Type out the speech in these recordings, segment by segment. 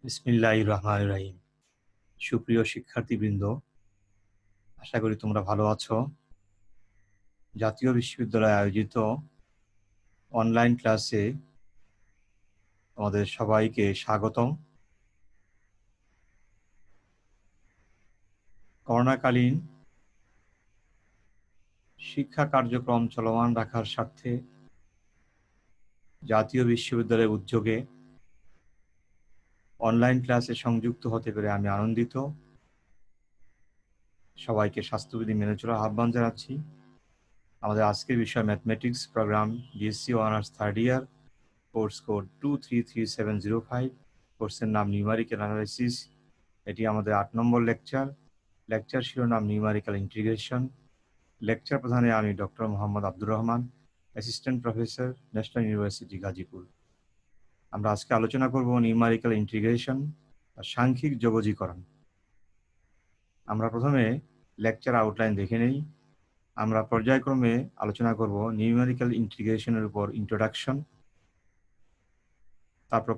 বিসমিল্লাহির রহমানির রহিম। সুপ্রিয় শিক্ষার্থীবৃন্দ, আশা করি তোমরা ভালো আছো। জাতীয় বিশ্ববিদ্যালয়ে আয়োজিত অনলাইন ক্লাসে তোমাদের সবাইকে স্বাগতম। করোনাকালীন শিক্ষা কার্যক্রম চলমান রাখার স্বার্থে জাতীয় বিশ্ববিদ্যালয়ের উদ্যোগে অনলাইন ক্লাসে সংযুক্ত হতে পেরে আমি আনন্দিত। সবাইকে স্বাস্থ্যবিধি মেনে চলার আহ্বান জানাচ্ছি। আমাদের আজকের বিষয় mathematics program, BSc honours third year, course code 233705। কোর্সের নাম নিউমেরিক্যাল অ্যানালাইসিস। এটি আমাদের 8 নম্বর লেকচার। লেকচার শিরোনাম নিউমেরিক্যাল ইন্টিগ্রেশন। লেকচার প্রধানে আমি doctor Mohammad Abdur Rahman, assistant professor, national university Gazipur. আমরা আজকে আলোচনা করব নিউমেরিক্যাল ইন্টিগ্রেশন বা সাংখ্যিক যোগজীকরণ। আমরা প্রথমে লেকচার আউটলাইন দেখে নেই। আমরা পর্যায়ক্রমে আলোচনা করব নিউমেরিক্যাল ইন্টিগ্রেশনের উপর ইন্ট্রোডাকশন, তারপর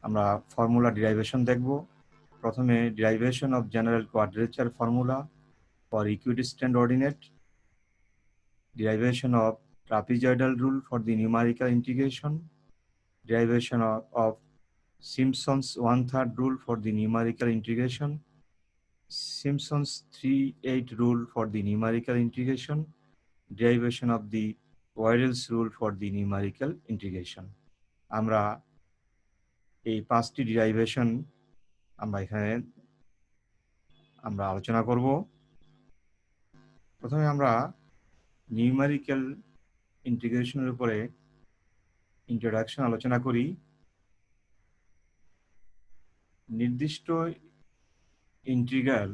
আমরা ফর্মুলা ডিরাইভেশন দেখব। প্রথমে derivation of general quadrature formula for equidistant ordinate, derivation of trapezoidal rule for the numerical integration, derivation of Simpson's 1/3 rule for the numerical integration, Simpson's 3/8 rule for the numerical integration, derivation of the Worrell's rule for the numerical integration. আমরা এই 5টি derivation আমরা আলোচনা করব। প্রথমে আমরা numerical ইন্টিগ্রেশনের উপরে ইন্ট্রোডাকশন আলোচনা করি। নির্দিষ্ট ইন্টিগ্রাল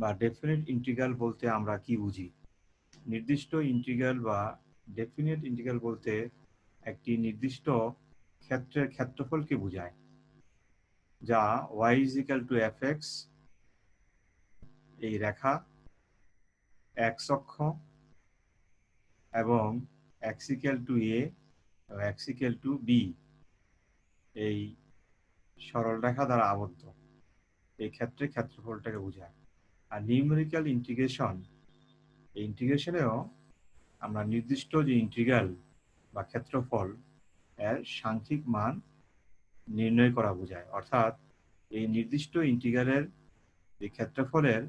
বা ডেফিনিট ইন্টিগ্রাল বলতে আমরা কি বুঝি? নির্দিষ্ট ইন্টিগ্রাল বা ডেফিনিট ইন্টিগ্রাল বলতে একটি নির্দিষ্ট ক্ষেত্রের ক্ষেত্রফলকে বোঝায়, যা y = fx, এই রেখা x অক্ষ, এবং x = a এবং x = b, এই সরল রেখা দ্বারা আবদ্ধ এই ক্ষেত্রের ক্ষেত্রফলটাকে বোঝায়। আর নিউমেরিক্যাল ইন্টিগ্রেশন, এই ইন্টিগ্রেশনেও আমরা নির্দিষ্ট যে ইন্টিগ্রাল বা ক্ষেত্রফল এর সাংখ্যিক মান নির্ণয় করা বোঝায়। অর্থাৎ এই নির্দিষ্ট ইন্টিগ্রালের যে ক্ষেত্রফলের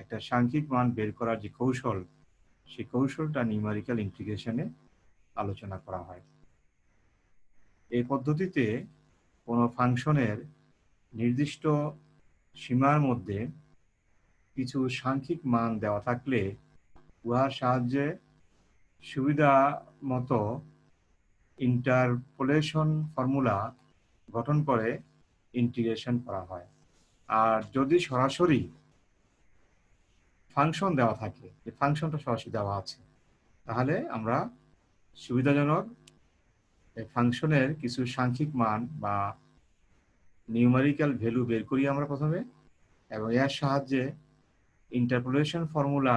একটা সাংখ্যিক মান বের করার যে কৌশল, সেই কৌশলটা নিউমেরিক্যাল ইন্টিগ্রেশনে আলোচনা করা হয়। এই পদ্ধতিতে কোনো ফাংশনের নির্দিষ্ট সীমার মধ্যে কিছু সাংখ্যিক মান দেওয়া থাকলে উহার সাহায্যে সুবিধা মতো ইন্টারপোলেশন ফর্মুলা গঠন করে ইন্টিগ্রেশন করা হয়। আর যদি সরাসরি ফাংশন দেওয়া থাকে, যে ফাংশনটা সরাসরি দেওয়া আছে, তাহলে আমরা সুবিধাজনক এই ফাংশনের কিছু সাংখ্যিক মান বা নিউমেরিক্যাল ভ্যালু বের করি আমরা প্রথমে, এবং এর সাহায্যে ইন্টারপোলেশন ফর্মুলা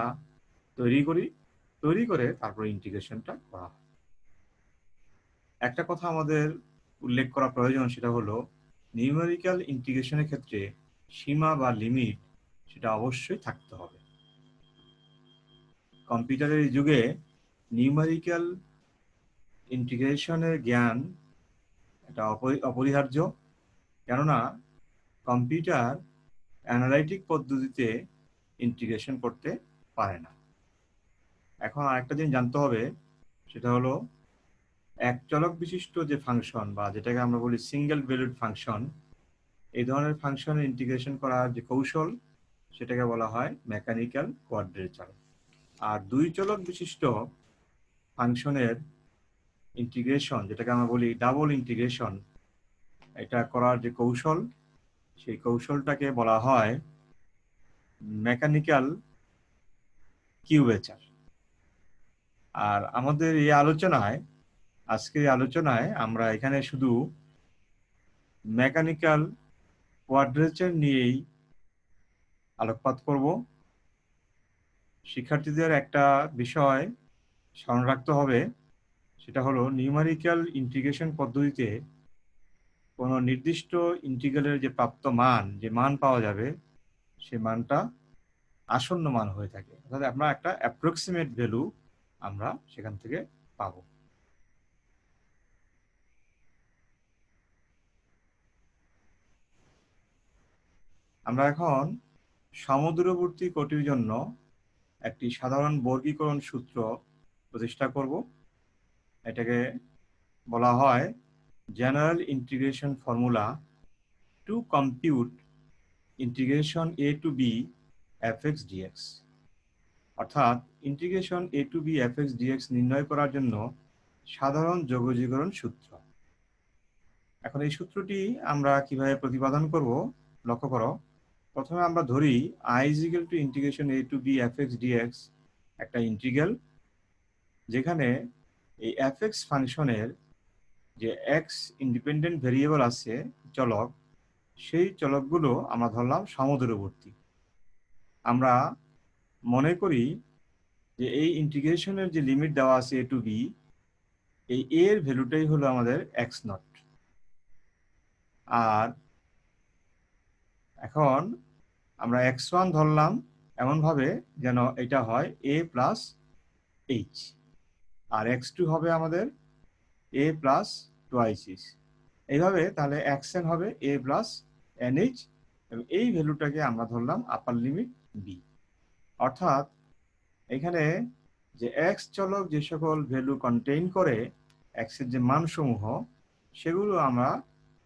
তৈরি করে তারপর ইন্টিগ্রেশনটা করা হয়। একটা কথা আমাদের উল্লেখ করা প্রয়োজন, সেটা হলো নিউমেরিক্যাল ইন্টিগ্রেশনের ক্ষেত্রে সীমা বা লিমিট সেটা অবশ্যই থাকতে হবে। কম্পিউটারের যুগে নিউমেরিক্যাল ইন্টিগ্রেশনের জ্ঞান এটা অপরিহার্য, কেননা কম্পিউটার অ্যানালাইটিক পদ্ধতিতে ইন্টিগ্রেশন করতে পারে না। এখন আরেকটা জিনিস জানতে হবে, সেটা হলো এক চলক বিশিষ্ট যে ফাংশন বা যেটাকে আমরা বলি সিঙ্গেল ভ্যালুড ফাংশন, এই ধরনের ফাংশনের ইন্টিগ্রেশন করার যে কৌশল, সেটাকে বলা হয় মেকানিক্যাল কোয়াড্রেচার। আর দুই চলক বিশিষ্ট ফাংশনের ইন্টিগ্রেশন, যেটাকে আমরা বলি ডাবল ইন্টিগ্রেশন, এটা করার যে কৌশল, সেই কৌশলটাকে বলা হয় মেকানিক্যাল কিউবেচার। আর আমাদের এই আজকের আলোচনায় আমরা এখানে শুধু মেকানিক্যাল কোয়াড্রেচার নিয়েই আলোকপাত করব। শিক্ষার্থীদের একটা বিষয় স্মরণ রাখতে হবে, সেটা হলো নিউমেরিক্যাল ইন্টিগ্রেশন পদ্ধতিতে কোনো নির্দিষ্ট ইন্টিগ্রালের যে প্রাপ্ত মান, যে মান পাওয়া যাবে, সে মানটা আসন্ন মান হয়ে থাকে, অর্থাৎ আমরা একটা অ্যাপ্রক্সিমেট ভ্যালু আমরা সেখান থেকে পাবো। আমরা এখন সমদূরবর্তী কোটির জন্য একটি সাধারণ বর্গীকরণ সূত্র প্রতিষ্ঠা করব। এটাকে বলা হয় general integration formula to compute integration a to b fx dx, অর্থাৎ integration a to b fx dx নির্ণয় করার জন্য সাধারণ যোগজীকরণ সূত্র। এখন এই সূত্রটি আমরা কিভাবে প্রতিপাদন করব লক্ষ্য করো। প্রথমে আমরা ধরি I is equal to integration a to b fx dx একটা ইন্টিগ্রাল, যেখানে এই fx ফাংশনের যে x ইন্ডিপেন্ডেন্ট ভেরিয়েবল আছে, চলক, সেই চলকগুলো আমরা ধরলাম সমদূরবর্তী। আমরা মনে করি যে এই ইন্টিগ্রেশনের যে লিমিট দেওয়া আছে a to b, এই a এর ভ্যালুটাই হলো আমাদের x0। আর এখন আমরা x1 ধরলাম এমনভাবে যেন এটা হয় a plus h, R x2 হবে আমাদের a প্লাস টুয়াইস h। এইভাবে তাহলে xn হবে a প্লাস nh, এবং এই ভ্যালুটাকে আমরা ধরলাম আপার লিমিট b। অর্থাৎ এখানে যে x চলক যে সকল ভ্যালু কন্টেইন করে, x এর যে মানসমূহ, সেগুলো আমরা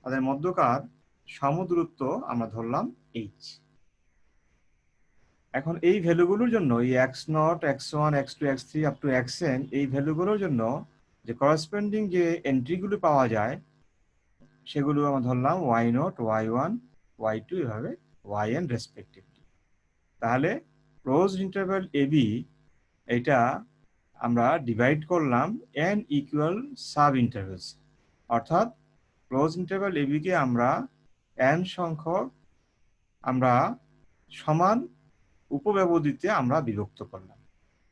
তাদের মধ্যকার সমদূরত্ব আমরা ধরলাম h। এখন এই ভ্যালুগুলোর জন্য এই x0, x1, x2, x3 up to xn, এই ভ্যালুগুলোর জন্য যে করসপন্ডিং যে এন্ট্রিগুলো পাওয়া যায়, সেগুলো আমরা ধরলাম y0, y1, y2, এভাবে yn রেসপেক্টিভলি। তাহলে ক্লোজড ইন্টারভ্যাল ab এটা আমরা ডিভাইড করলাম n ইকুয়াল সাব ইন্টারভ্যালস, অর্থাৎ ক্লোজ ইন্টারভ্যাল ab কে আমরা n সংখ্যক আমরা সমান উপব্যবধিতে আমরা বিভক্ত করলাম।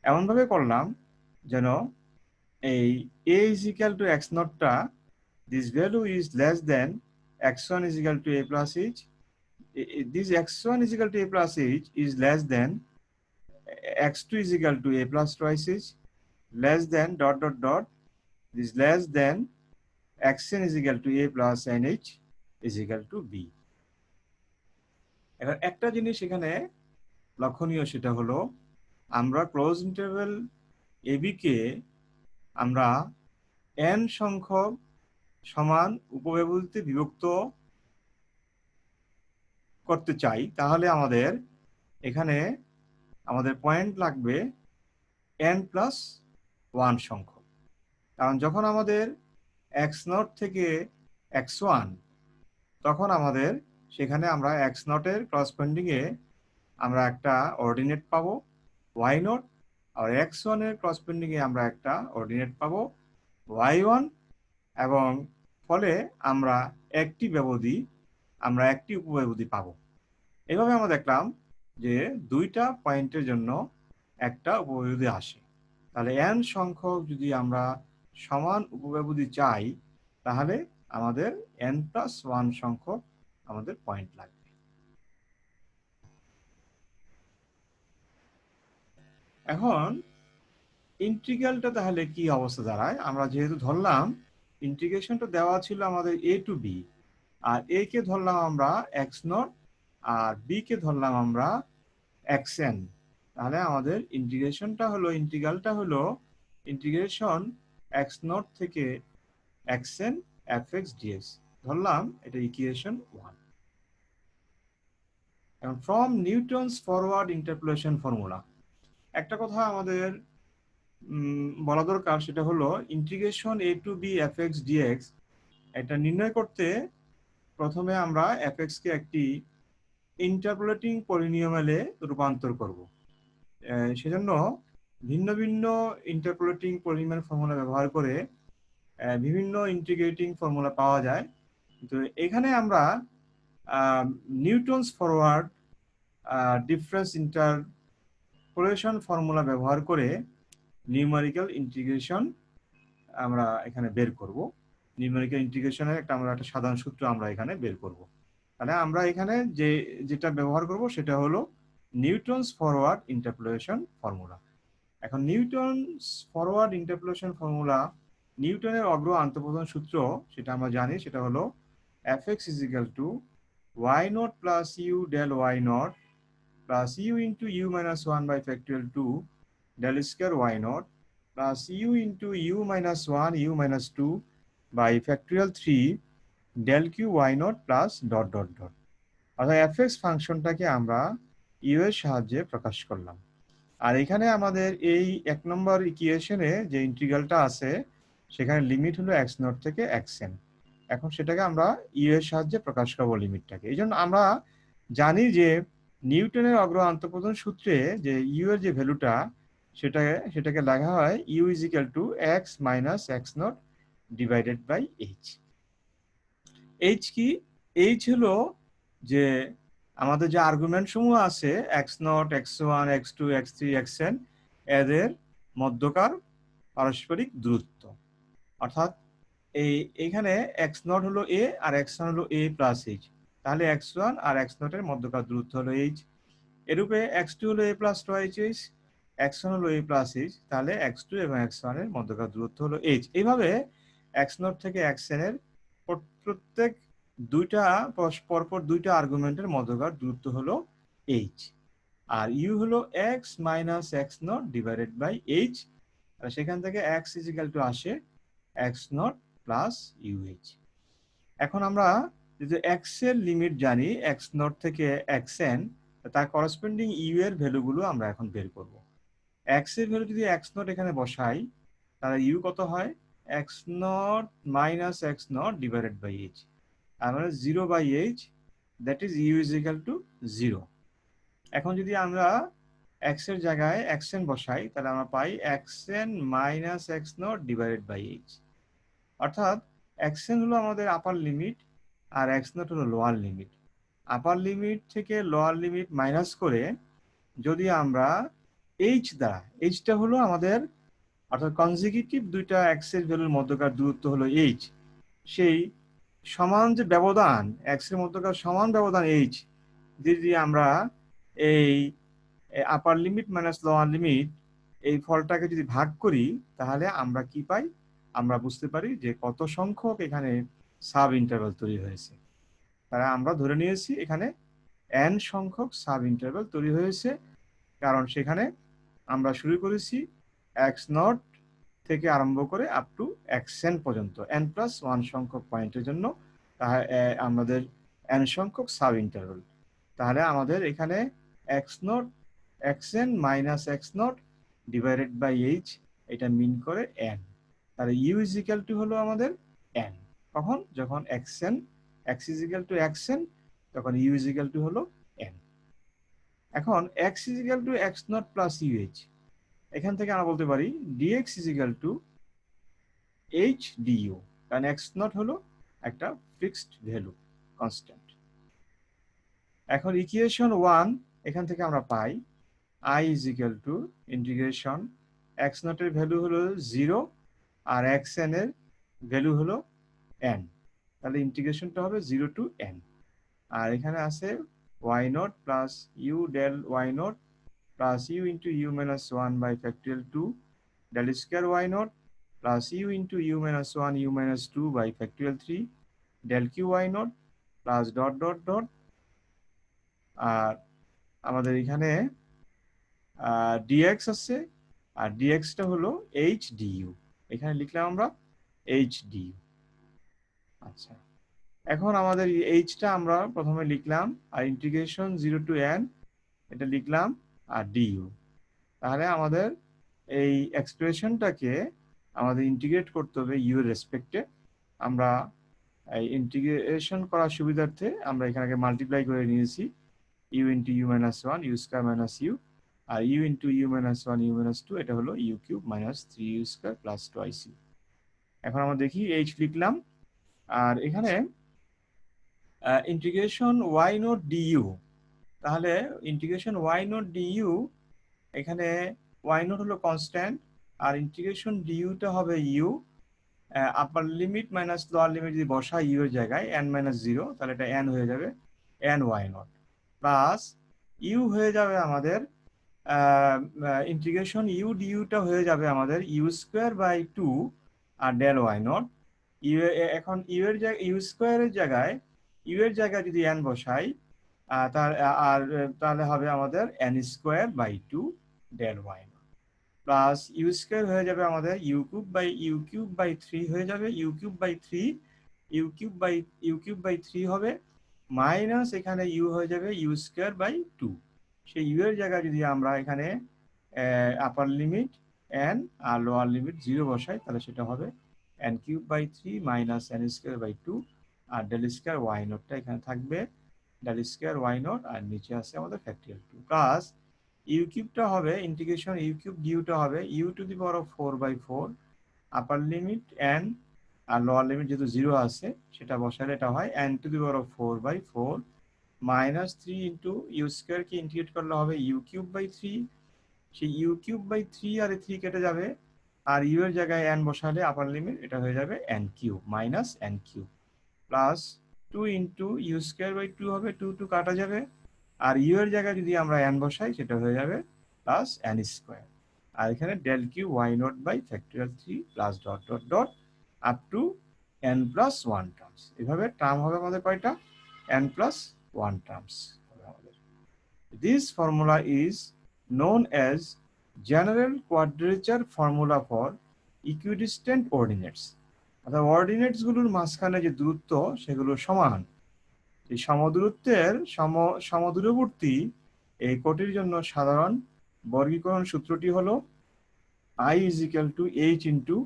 এমনভাবে করলাম যেন এই a is equal to x0 টা, this value is less than x1 is equal to a plus h, this x1 is equal to a plus h is less than x2 is equal to a plus twice h, less than dot dot dot, this less than xn is equal to a plus nh is equal to b। এবার একটা জিনিস এখানে লক্ষণীয়, সেটা হলো আমরা close interval ab কে আমরা n সংখ্যক সমান উপব্যবধিতে বিভক্ত করতে চাই, তাহলে আমাদের এখানে আমাদের পয়েন্ট লাগবে n প্লাস 1 সংখ্যক। কারণ যখন আমাদের x0 থেকে x1, তখন আমাদের সেখানে আমরা x0 এর করসপন্ডিং এ আমরা একটা অর্ডিনেট পাবো y0, আর x1 এর করসপন্ডিং এ আমরা একটা অর্ডিনেট পাবো y1, এবং ফলে আমরা একটি ব্যবধি, আমরা একটি উপব্যবধি পাবো। এভাবে আমরা দেখলাম যে দুইটা পয়েন্টের জন্য একটা উপব্যবধি আসে। তাহলে n সংখ্যক যদি আমরা সমান উপব্যবধি চাই, তাহলে আমাদের n প্লাস 1 সংখ্যক আমাদের পয়েন্ট লাগবে। এখন ইন্টিগ্রালটা তাহলে কি অবস্থা দাঁড়ায়? আমরা যেহেতু ধরলাম ইন্টিগ্রেশনটা দেওয়া ছিল আমাদের a to b, R a কে ধরলাম আমরা x0, আর b কে ধরলাম আমরা xn, তাহলে আমাদের ইন্টিগ্রেশনটা হলো, ইন্টিগ্রালটা হলো ইন্টিগ্রেশন x0 থেকে xn fx dx, ধরলাম এটা ইকুয়েশন 1। এখন from Newton's forward interpolation formula, একটা কথা আমাদের বলা দরকার, সেটা হলো integration a to b fx dx এটা নির্ণয় করতে প্রথমে আমরা fx কে একটি ইন্টারপোলেটিং পলিনোমিয়ালে রূপান্তর করব। সেজন্য ভিন্ন ভিন্ন ইন্টারপোলেটিং পলিনোমিয়াল ফর্মুলা ব্যবহার করে বিভিন্ন ইন্টিগ্রেটিং ফর্মুলা পাওয়া যায়। তো এখানে আমরা Newton's forward difference interpolation formula ব্যবহার করে নিউমেরিক্যাল ইন্টিগ্রেশন আমরা এখানে বের করব। নিউমেরিক্যাল ইন্টিগ্রেশনের আমরা একটা সাধারণ সূত্র আমরা এখানে বের করব। তাহলে আমরা এখানে যেটা ব্যবহার করব সেটা হলো নিউটনস ফরওয়ার্ড ইন্টারপোলেশন ফর্মুলা। এখন নিউটনস ফরওয়ার্ড ইন্টারপোলেশন ফর্মুলা, নিউটনের অগ্র আন্তঃপ্রধান সূত্র সেটা আমরা জানি, সেটা হলো fx is equal to y naught plus u del y naught plus u into u minus 1 by factorial 2 del square y naught plus u into u minus 1 u minus 2 by factorial 3 del q y naught plus dot dot dot। অর্থাৎ fx ফাংশনটাকে আমরা u এর সাহায্যে প্রকাশ করলাম। আর এখানে আমাদের এই 1 নম্বর ইকুয়েশনে যে ইন্টিগ্রালটা আছে সেখানে লিমিট হলো x নট থেকে xn। এখন সেটাকে আমরা ইউ এর সাহায্যে প্রকাশ করব লিমিটটাকে। এই জন্য আমরা জানি যে নিউটনের অগ্র আন্তঃপ্রধান সূত্রে যে ইউ এর যে ভ্যালুটা সেটাকে লেখা হয় u is equal to x minus x naught divided by h. H কি? এইচ হলো যে আমাদের যে আর্গুমেন্ট সমূহ আছে x naught, x one, x two, x three, x n, এদের মধ্যকার পারস্পরিক দূরত্ব। অর্থাৎ এইখানে এক্স নট হলো এ আর এক্স ওয়ান হলো এ প্লাস এইচ, তাহলে এক্স ওয়ান আর এক্স নটের মধ্যকার দূরত্ব হলো এইচ। এরূপে এক্স টু হলো A plus twice H, X one হলো এ প্লাস এইচ, তাহলে এক্স টু এবং এক্স ওয়ানের মধ্যকার দূরত্ব হলো এইচ। এইভাবে এক্স নট থেকে এক্স এন এর প্রত্যেক পরপর দুইটা আর্গুমেন্টের মধ্যকার দূরত্ব হলো এইচ। আর ইউ হলো X minus x naught divided by H. আর সেখান থেকে এক্স ইজ ইকুয়াল টু আসে এক্স নট প্লাস ইউএইচ। এখন আমরা যদি এক্স এর লিমিট জানি এক্স নট থেকে এক্স এন, তার করসপন্ডিং ইউ এর ভ্যালুগুলো আমরা এখন বের করব। এক্স এর ভ্যালু যদি এক্স নট এখানে বসাই তাহলে ইউ কত হয়? X naught minus x naught divided by H, আর মানে 0 by H, that is U is equal to 0। এখন যদি আমরা এক্স এর জায়গায় এক্স এন বসাই তাহলে আমরা পাই X N minus x naught divided by H. অর্থাৎ এক্স এন হলো আমাদের আপার লিমিট আর এক্স নট হলো লোয়ার লিমিট। আপার লিমিট থেকে লোয়ার লিমিট মাইনাস করে যদি আমরা এইচ দ্বারা, এইচটা হলো আমাদের অর্থাৎ কনজিকিউটিভ দুইটা এক্স এর ভ্যালুর মধ্যকার দূরত্ব হলো এইচ, সেই সমান যে ব্যবধান এক্স এর মধ্যকার সমান ব্যবধান এইচ যদি আমরা এই আপার লিমিট মাইনাস লোয়ার লিমিট এই ফলটাকে যদি ভাগ করি তাহলে আমরা কি পাই? আমরা বুঝতে পারি যে কত সংখ্যক এখানে সাব ইন্টারভাল তৈরি হয়েছে। তারা আমরা ধরে নিয়েছি এখানে n সংখ্যক সাব ইন্টারভাল তৈরি হয়েছে, কারণ সেখানে আমরা শুরু করেছি এক্স নট থেকে আরম্ভ করে আপ টু xn পর্যন্ত n+1 সংখ্যক পয়েন্টের জন্য আমাদের n সংখ্যক সাব ইন্টারভাল। তাহলে আমাদের এখানে x naught xn minus x naught divided by h, এটা মিন করে n। তাহলে ইউ ইজ ইকুয়াল টু হলো আমাদের n। কখন? যখন xn x is equal two xn, তখন ইউ ইজ ইকুয়াল টু হলো n। এখন x is equal two x not plus UH, এখান থেকে আমরা বলতে পারি dx is equal two h du, কারণ x নট হলো একটা ফিক্সড ভ্যালু, কনস্ট্যান্ট। এখন ইকুয়েশন 1 এখান থেকে আমরা পাই i is equal two integration x not এর ভ্যালু হলো 0 আর xn এর ভ্যালু হলো n, তাহলে ইন্টিগ্রেশনটা হবে 0 টু n। আর এখানে আছে y naught plus u del y naught plus u into u minus 1 by factorial 2 del square y naught plus u into u minus 1 u minus 2 by factorial 3 del q y naught plus dot dot dot. আর আমাদের এখানে dx আছে, আর dxটা হলো h du, এখানে লিখলাম আমরা h du। আচ্ছা, এখন আমাদের এইচটা আমরা প্রথমে লিখলাম আর ইন্টিগ্রেশন 0 টু n এটা লিখলাম আর du। তাহলে আমাদের এই এক্সপ্রেশনটাকে আমাদের ইন্টিগ্রেট করতে হবে ইউ এর রেসপেক্টে। আমরা এই ইন্টিগ্রেশন করার সুবিধার্থে আমরা এখানে মাল্টিপ্লাই করে নিয়েছি u into u minus 1 u square minus u, আর u into u minus 1 u minus 2, এটা হলো u cube minus 3 u square plus twice u. এখন আমরা দেখি এইচ লিখলাম, আর এখানে ইন্টিগ্রেশন ওয়াই নট ডিইউ, তাহলে ইন্টিগ্রেশন ওয়াই নট ডিইউ, এখানে ওয়াই নট হলো কনস্ট্যান্ট আর ইন্টিগ্রেশন ডিইউটা হবে u, upper limit minus lower limit যদি বসাই ইউ এর জায়গায় n মাইনাস জিরো, তাহলে এটা n হয়ে যাবে n y naught, plus u হয়ে যাবে আমাদের ইন্টিগ্রেশন ইউ ডিউটা হয়ে যাবে আমাদের ইউ স্কোয়ার বাই টু আর ডেল ওয়াই নট। ইউ এখন ইউ এর জায়গায় ইউ স্কোয়ারের জায়গায় ইউ এর জায়গায় যদি n বসাই তাহলে হবে আমাদের n square by two del y naught, plus u square হয়ে যাবে আমাদের ইউ কিউব বাই থ্রি হয়ে যাবে, u cube by three u cube by three হবে, মাইনাস এখানে ইউ হয়ে যাবে ইউ স্কোয়ার বাই টু। সেই ইউ এর জায়গায় যদি আমরা এখানে আপার লিমিট n আর লোয়ার লিমিট জিরো বসাই, তাহলে সেটা হবে n cube by three minus n square by two, আর ডেল স্কোয়ার ওয়াই নটটা এখানে থাকবে ডেল স্কোয়ার ওয়াই নট, আর নিচে আছে আমাদের ফ্যাক্টরিয়াল টু, প্লাস ইউ কিউবটা হবে ইন্টিগ্রেশন ইউ কিউব ডিউটা হবে U to the power of four by four, upper limit n আর লোয়ার লিমিট যেহেতু জিরো আছে সেটা বসালে এটা হয় n to the power of four by four minus three into U স্কোয়ারকে ইন্টিগ্রেট করলে হবে ইউ কিউব বাই থ্রি, সেই U cube by three R three কেটে যাবে, আর ইউ এর জায়গায় n বসালে আপার লিমিট এটা হয়ে যাবে n cube minus n cube, plus two into u square by two হবে, টু টু কাটা যাবে, আর ইউ এর জায়গায় যদি আমরা n বসাই সেটা হয়ে যাবে প্লাস n স্কোয়ার, আর এখানে del cube y naught by factorial three plus dot dot dot up to n plus one terms. এভাবে টার্ম হবে আমাদের কয়টা? n প্লাস ওয়ান টার্মস হবে আমাদের। This formula is known as general quadrature formula for equidistant ordinates, অর্থাৎ ordinates গুলোর মাঝখানে যে দূরত্ব সেগুলো সমান, এই সমদূরত্বের সমদূরবর্তী এই কোটির জন্য সাধারণ বর্গীকরণ সূত্রটি হলো I is equal to h into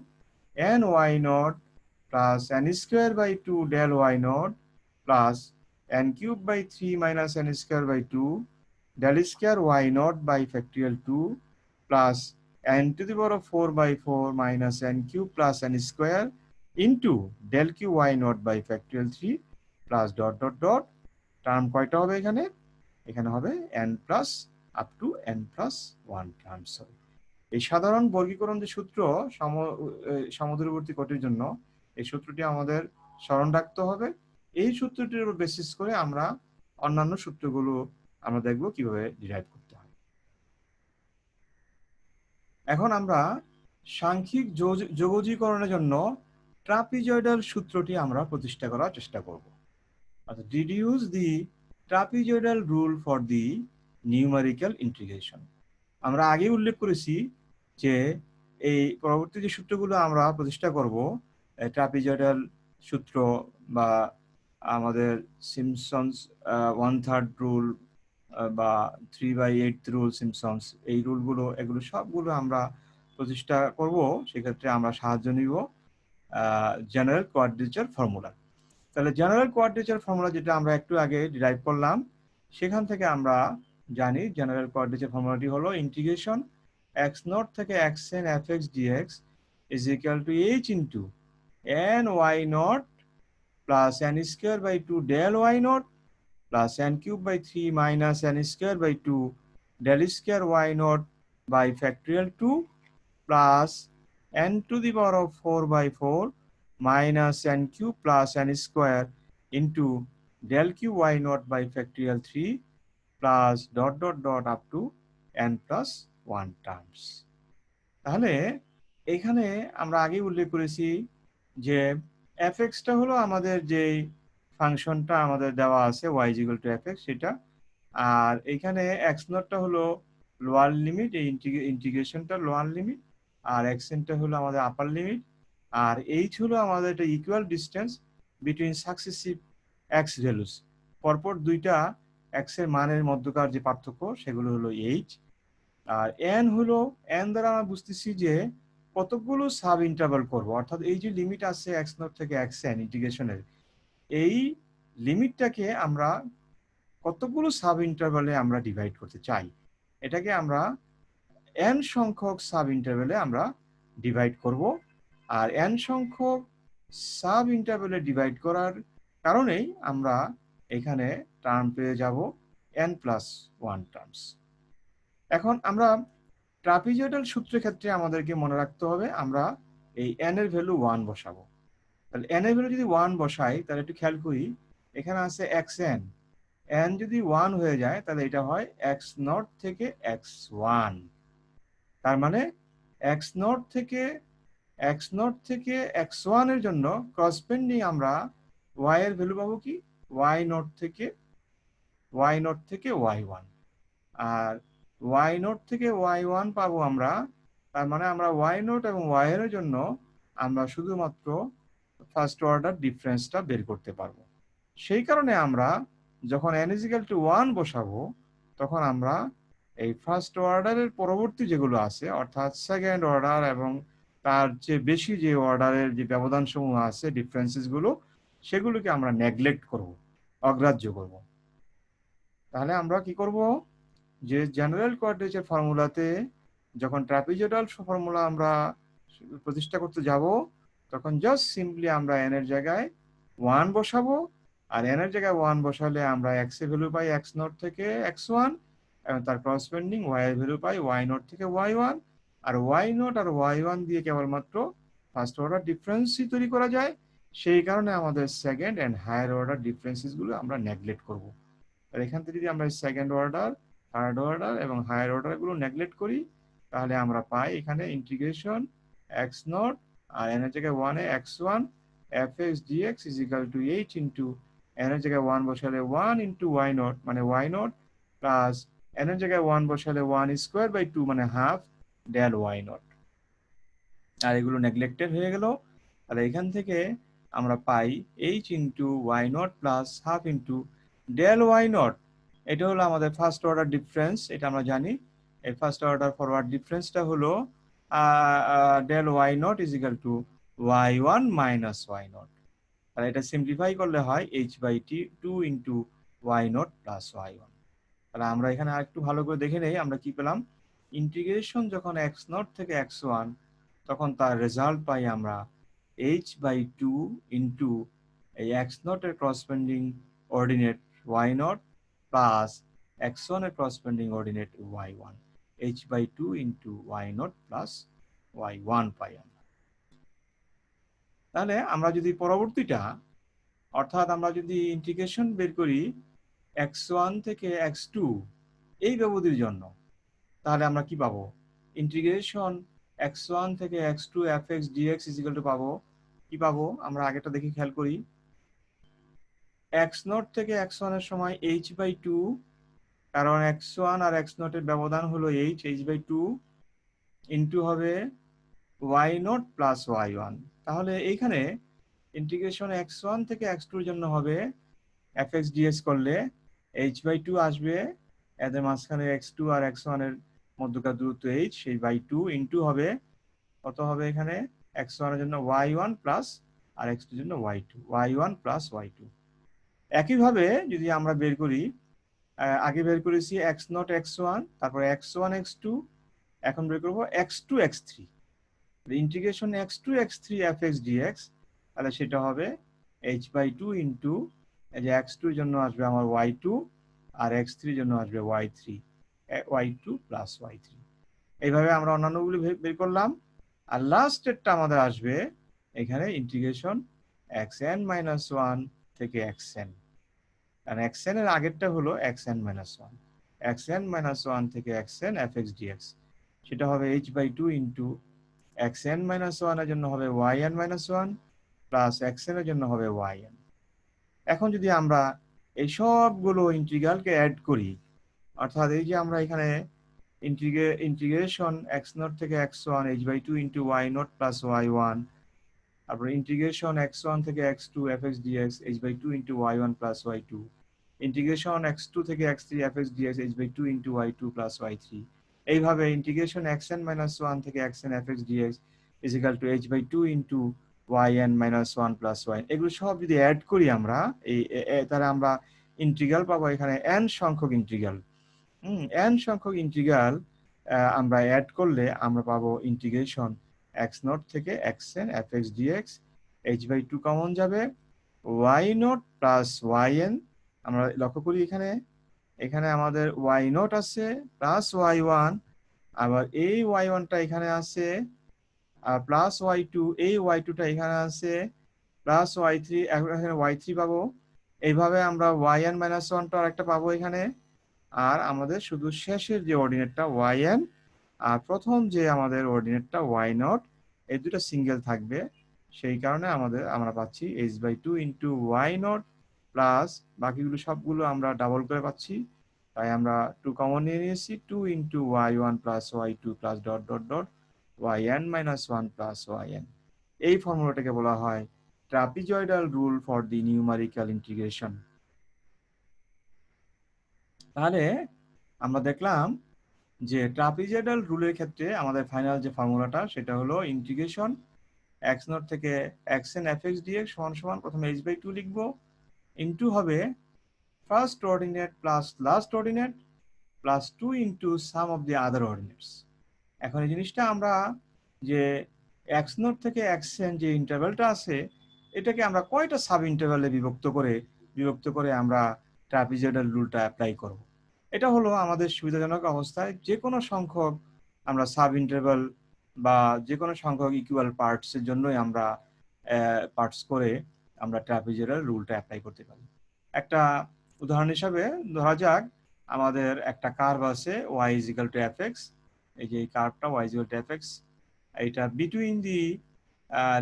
n y naught plus n square by 2 del y naught plus n cube by 3 minus n square by 2 del square y naught by factorial 2 plus n to the power of 4 by 4 minus n cube plus n square into del q y naught by factorial 3 plus dot dot dot term কয়টা হবে এখানে? এখানে হবে n plus up to n plus one terms হবে। এই সাধারণ বর্গীকরণ যে সূত্র সমদূরবর্তী কোটির জন্য, এই সূত্রটি আমাদের স্মরণ রাখতে হবে। এই সূত্রটির উপর বেসিস করে আমরা অন্যান্য সূত্রগুলো আমরা দেখব কিভাবে ডিরাইভ করতে হয়। এখন আমরা সাংখ্যিক যোগজীকরণের জন্য ট্রাপিজয়েডাল সূত্রটি আমরা প্রতিষ্ঠা করার চেষ্টা করব। অর্থাৎ deduce the trapezoidal rule for the numerical integration. আমরা আগে উল্লেখ করেছি যে এই পরবর্তী যে সূত্রগুলো আমরা প্রতিষ্ঠা করব, ট্রাপিজয়েডাল সূত্র বা আমাদের সিমসন্স 1/3 রুল বা 3/8 রুল সিমসন্স, এই রুলগুলো এগুলো সবগুলো আমরা প্রতিষ্ঠা করব। সেক্ষেত্রে আমরা সাহায্য নিব জেনারেল কোয়াড্রেচার ফর্মুলা। তাহলে জেনারেল কোয়াড্রেচার ফর্মুলা যেটা আমরা একটু আগে ডিরাইভ করলাম, সেখান থেকে আমরা জানি জেনারেল কোয়াড্রেচার ফর্মুলাটি হলো ইন্টিগ্রেশন x নট থেকে xn fx dx is equal to h into n y naught plus n square by 2 del y naught plus n cube by 3 minus n square by 2 del square y naught by factorial 2 plus n to the power of 4 by 4 minus n cube plus n square into del q y naught by factorial 3 plus dot dot dot up to n plus 1 terms। তাহলে এখানে আমরা আগে উল্লেখ করেছি যে fx টা হলো আমাদের যে ফাংশনটা আমাদের দেওয়া আছে y is equal to fx সেটা, আর এখানে x নটটা হলো লোয়ার লিমিট, এই ইন্টিগ্রেশনটা লোয়ার লিমিট, আর xn টা হলো আমাদের আপার লিমিট, আর h হলো আমাদের একটা equal distance between successive x values, পরপর দুইটা x এর মানের মধ্যকার যে পার্থক্য সেগুলো হলো h, আর n হলো n দ্বারা আমরা বুঝতেছি যে কতগুলো সাব ইন্টারভাল করব, অর্থাৎ এই যে লিমিট আছে x নট থেকে xn ইন্টিগ্রেশনের, এই লিমিটটাকে আমরা কতগুলো সাব ইন্টারভালে আমরা ডিভাইড করতে চাই, এটাকে আমরা n সংখ্যক সাব ইন্টারভালে আমরা ডিভাইড করব। আর n সংখ্যক সাব ইন্টারভালে ডিভাইড করার কারণেই আমরা এখানে টার্ম পেয়ে যাব n প্লাস ওয়ান টার্মস। এখন আমরা ট্রাপিজয়েডাল সূত্রের ক্ষেত্রে আমাদেরকে মনে রাখতে হবে আমরা এই n এর ভ্যালু 1 বসাবো। তাহলে n এর ভ্যালু যদি 1 বসাই তাহলে একটু খেয়াল করি, এখানে আছে xn, n যদি 1 হয়ে যায় তাহলে এটা হয় x0 থেকে x1। তার মানে x0 থেকে x1 এর জন্য করসপেন্ডিং আমরা y এর ভ্যালু পাবো কি y0 থেকে y1। আর y0 থেকে y1 পাবো আমরা, তার মানে আমরা y0 এবং y এর জন্য আমরা শুধুমাত্র ফার্স্ট অর্ডার ডিফারেন্সটা বের করতে পারবো। সেই কারণে আমরা যখন n = 1 বসাবো তখন আমরা এই ফার্স্ট অর্ডারের পরবর্তী যেগুলো আছে অর্থাৎ সেকেন্ড অর্ডার এবং তার চেয়ে বেশি যে অর্ডারের যে ব্যবধান সমূহ আছে ডিফারেন্সেস গুলো, সেগুলোকে আমরা নেগলেক্ট করব, অগ্রাহ্য করব। তাহলে আমরা কি করব, যে জেনারেল কোয়াড্রেচার ফর্মুলাতে যখন ট্রাপিজয়েডাল ফর্মুলা আমরা প্রতিষ্ঠা করতে যাব তখন জাস্ট সিম্পলি আমরা n এর জায়গায় 1 বসাবো, আর n এর জায়গায় 1 বসালে আমরা x এর ভ্যালু পাই x0 থেকে x1 এবং তার করসপেন্ডিং y এর ভ্যালু পাই y0 থেকে y1। আর y0 আর y1 দিয়ে কেবলমাত্র ফার্স্ট অর্ডার ডিফারেন্সই তৈরি করা যায়, সেই কারণে আমাদের second and higher order differences গুলো আমরা নেগলেক্ট করব। আর এখান থেকে যদি আমরা সেকেন্ড অর্ডার, থার্ড অর্ডার এবং হায়ার অর্ডার গুলো নেগলেক্ট করি তাহলে আমরা পাই এখানে ইন্টিগ্রেশন x0 আর n এর জায়গায় 1 এ x1 fx dx is equal to 8 into n এর জায়গায় 1 বসালে 1 into y0 মানে y0 প্লাস n এর জায়গায় 1 বসালে 1 স্কয়ার বাই 2 মানে হাফ del y0। আর এগুলো নেগলেক্টেড হয়ে গেল। তাহলে এখান থেকে আমরা পাই h into y0 plus half into del y0। এটা হলো আমাদের ফার্স্ট অর্ডার ডিফারেন্স, এটা আমরা জানি। এই ফার্স্ট অর্ডার ফরওয়ার্ড ডিফারেন্সটা হলো del y0 is equal to y1 minus y0। তাহলে এটা সিম্পলিফাই করলে হয় h/2 into y0 plus y1। তাহলে আমরা এখানে আরেকটু ভালো করে দেখে নেই আমরা কি পেলাম। ইন্টিগ্রেশন যখন x0 থেকে x1 তখন তার রেজাল্ট পাই আমরা h/2 ইন্টু এই x0 এর করসপেন্ডিং অর্ডিনেট y0 প্লাস x1 এর করসপেন্ডিং ordinate y1, h/2 into y0 plus y1 পাই আমরা। তাহলে আমরা যদি পরবর্তীটা অর্থাৎ আমরা যদি ইন্টিগ্রেশন বের করি x1 থেকে x2 এই ব্যবধির জন্য, তাহলে আমরা কি পাবো, ইন্টিগ্রেশন x1 থেকে x2 fx dx is equal to পাবো কি পাবো আমরা আগেটা দেখি খেয়াল করি। x0 থেকে x1 এর সময় h/2, কারণ x1 আর x0 এর ব্যবধান হলো h/2 ইনটু হবে y0 প্লাস y1। তাহলে এইখানে ইন্টিগ্রেশন x1 থেকে x2 এর জন্য হবে fx dx করলে h/2 আসবে, এদের মাঝখানে x2 আর x1 এর মধ্যকার দূরত্ব h, সেই বাই 2 ইনটু হবে কত হবে এখানে x1 এর জন্য y1 প্লাস আর x2 এর জন্য y2, y1 প্লাস y2। একইভাবে যদি আমরা বের করি, আগে বের করেছি x0 x1, তারপর x1 x2, এখন বের করব x2 x3। Integration x2 x3 fx dx, তাহলে সেটা হবে h/2 ইনটু এই যে x2 এর জন্য আসবে আমার y2 আর x3 এর জন্য আসবে y3, y2 প্লাস y3। এইভাবে আমরা অন্যান্যগুলি বের করলাম। আর লাস্টেরটা আমাদের আসবে এখানে ইন্টিগ্রেশন xn মাইনাস 1 থেকে xn, কারণ xn এর আগেরটা হলো xn মাইনাস 1, xn মাইনাস 1 থেকে xn fx dx, সেটা হবে h/2 ইনটু xn মাইনাস 1 এর জন্য হবে yn মাইনাস 1 প্লাস xn এর জন্য হবে yn। এখন যদি আমরা এই সবগুলো ইন্টিগ্রালকে অ্যাড করি, অর্থাৎ এই যে আমরা এখানে ইন্টিগ্রেশন x0 থেকে x1 h/2 into y0 plus y1, তারপর ইন্টিগ্রেশন x1 থেকে x2 fx dx h/2 into y1 plus y2, integration x2 থেকে x3 fx dx h/2 into y2 plus y3, এইভাবে ইন্টিগ্রেশন xn মাইনাস 1 থেকে xn fx dx is equal to h/2 into yn minus 1 plus y। এগুলো সব যদি add করি আমরা তাহলে আমরা ইন্টিগ্রাল পাবো এখানে n সংখ্যক ইন্টিগ্রাল। n সংখ্যক ইন্টিগ্রাল আমরা অ্যাড করলে আমরা পাবো ইন্টিগ্রেশন x0 থেকে xn fx dx, h/2 common যাবে, y0 প্লাস yn। আমরা লক্ষ্য করি এখানে আমাদের y0 আছে প্লাস y1, আবার এই y1টা এখানে আছে আর প্লাস y2, এই y2টা এখানে আছে প্লাস y3, এখানে y3 পাবো। এইভাবে আমরা yn মাইনাস 1টা আরেকটা পাবো এখানে। আর আমাদের শুধু শেষের যে অর্ডিনেটটা yn আর প্রথম যে আমাদের অর্ডিনেটটা y0, এই দুটো সিঙ্গেল থাকবে। সেই কারণে আমরা পাচ্ছি h/2 ইন্টু y0 প্লাস বাকিগুলো সবগুলো আমরা ডাবল করে পাচ্ছি, তাই আমরা 2 কমন নিয়ে নিয়েছি, 2 into y1 plus y2 plus dot dot dot yn minus 1 plus yn। এই ফর্মুলাটাকে বলা হয় trapezoidal rule for the numerical integration. তাহলে আমরা দেখলাম যে ট্রাপিজয়েডাল রুলের ক্ষেত্রে আমাদের ফাইনাল যে ফর্মুলাটা সেটা হলো ইন্টিগ্রেশন x0 থেকে xn fx dx সমান সমান প্রথমে h/2 লিখব, ইন্টু হবে first ordinate plus last ordinate plus 2 into sum of the other ordinates. এখন এই জিনিসটা আমরা যে x0 থেকে xn যে ইন্টারভ্যালটা আছে এটাকে আমরা কয়টা সাব ইন্টারভ্যালে বিভক্ত করে আমরা ট্রাপিজয়েডাল রুলটা অ্যাপ্লাই করব। এটা হলো আমাদের সুবিধাজনক অবস্থায় যে কোনো সংখ্যক আমরা সাব ইন্টারভ্যাল বা যে কোনো সংখ্যক ইকুয়াল পার্টসের জন্যই আমরা পার্টস করে আমরা ট্রাপিজয়েডাল রুলটা অ্যাপ্লাই করতে পারি। একটা উদাহরণ হিসাবে ধরা যাক আমাদের একটা কার্ভ আছে y is equal to fx, এই যে এই কার্ভটা y is equal to fx, এটা বিটুইন দি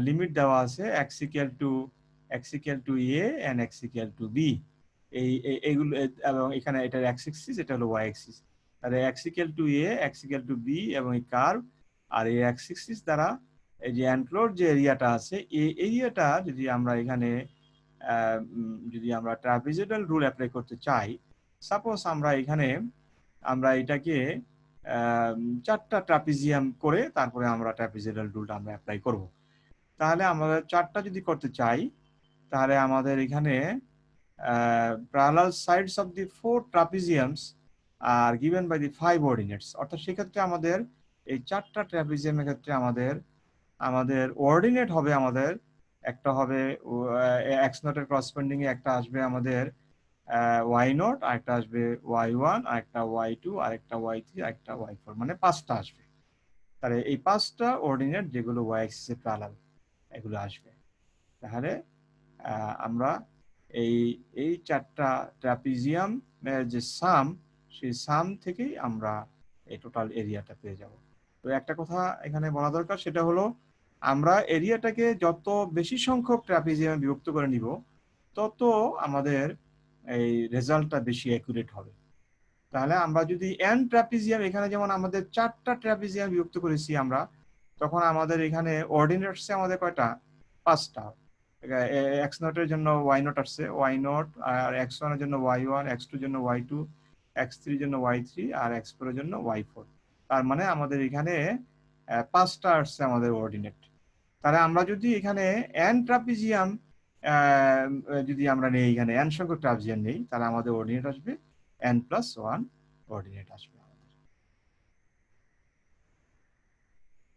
লিমিট দেওয়া আছে x equal to a and x equal to b, এইগুলো এবং এখানে এটার x অ্যাক্সিস এটা হলো y অ্যাক্সিস। তাহলে x equal to a, x equal to b এবং এই কার্ভ আর এই x অ্যাক্সিস দ্বারা এই যে এনক্লোজ যে এরিয়াটা আছে এই এরিয়াটা যদি আমরা এখানে যদি আমরা ট্রাপিজয়েডাল রুল অ্যাপ্লাই করতে চাই, সাপোজ আমরা এটাকে 4টা ট্রাপিজিয়াম করে তারপরে আমরা ট্রাপিজয়েডাল রুলটা আমরা অ্যাপ্লাই করব। তাহলে আমরা 4টা যদি করতে চাই তাহলে আমাদের এখানে parallel sides of the 4 trapeziums are given by the 5 ordinates, অর্থাৎ সেক্ষেত্রে আমাদের এই 4টা ট্রাপিজিয়ামের ক্ষেত্রে আমাদের অর্ডিনেট হবে আমাদের একটা হবে x0 এর করসপন্ডিং এ একটা আসবে আমাদের y0, আর একটা আসবে y1, আর একটা y2, আর একটা y3, আর একটা y4, মানে 5টা আসবে। তাহলে এই 5টা অর্ডিনেট যেগুলো y অ্যাক্সিসে প্যারালাল এগুলো আসবে। তাহলে আমরা এই 4টা ট্রাপিজিয়াম যে সাম, সেই সাম থেকেই আমরা এই টোটাল এরিয়াটা পেয়ে যাব। তো একটা কথা এখানে বলা দরকার, সেটা হলো আমরা এরিয়াটাকে যত বেশি সংখ্যক ট্রাপিজিয়ামে বিভক্ত করে নিব তত আমাদের এই রেজাল্টটা বেশি অ্যাকুরেট হবে। তাহলে আমরা যদি n ট্রাপিজিয়াম, এখানে যেমন আমাদের 4টা ট্রাপিজিয়াম বিভক্ত করেছি আমরা, তখন আমাদের এখানে অর্ডিনেটসে আমাদের কয়টা? 5টা। x0 এর জন্য y0 আসছে y0, আর x1 এর জন্য y1, x2 এর জন্য y2, x3 এর জন্য y3, আর x4 এর জন্য y4। তার মানে আমাদের এখানে 5টা আসছে আমাদের অর্ডিনেট। তাহলে আমরা যদি এখানে n ট্রাপিজিয়াম যদি আমরা নেই, এখানে n সংখ্যক ট্রাপিজিয়াম নেই, তাহলে আমাদের অর্ডিনেট আসবে n+1 অর্ডিনেট আসবে।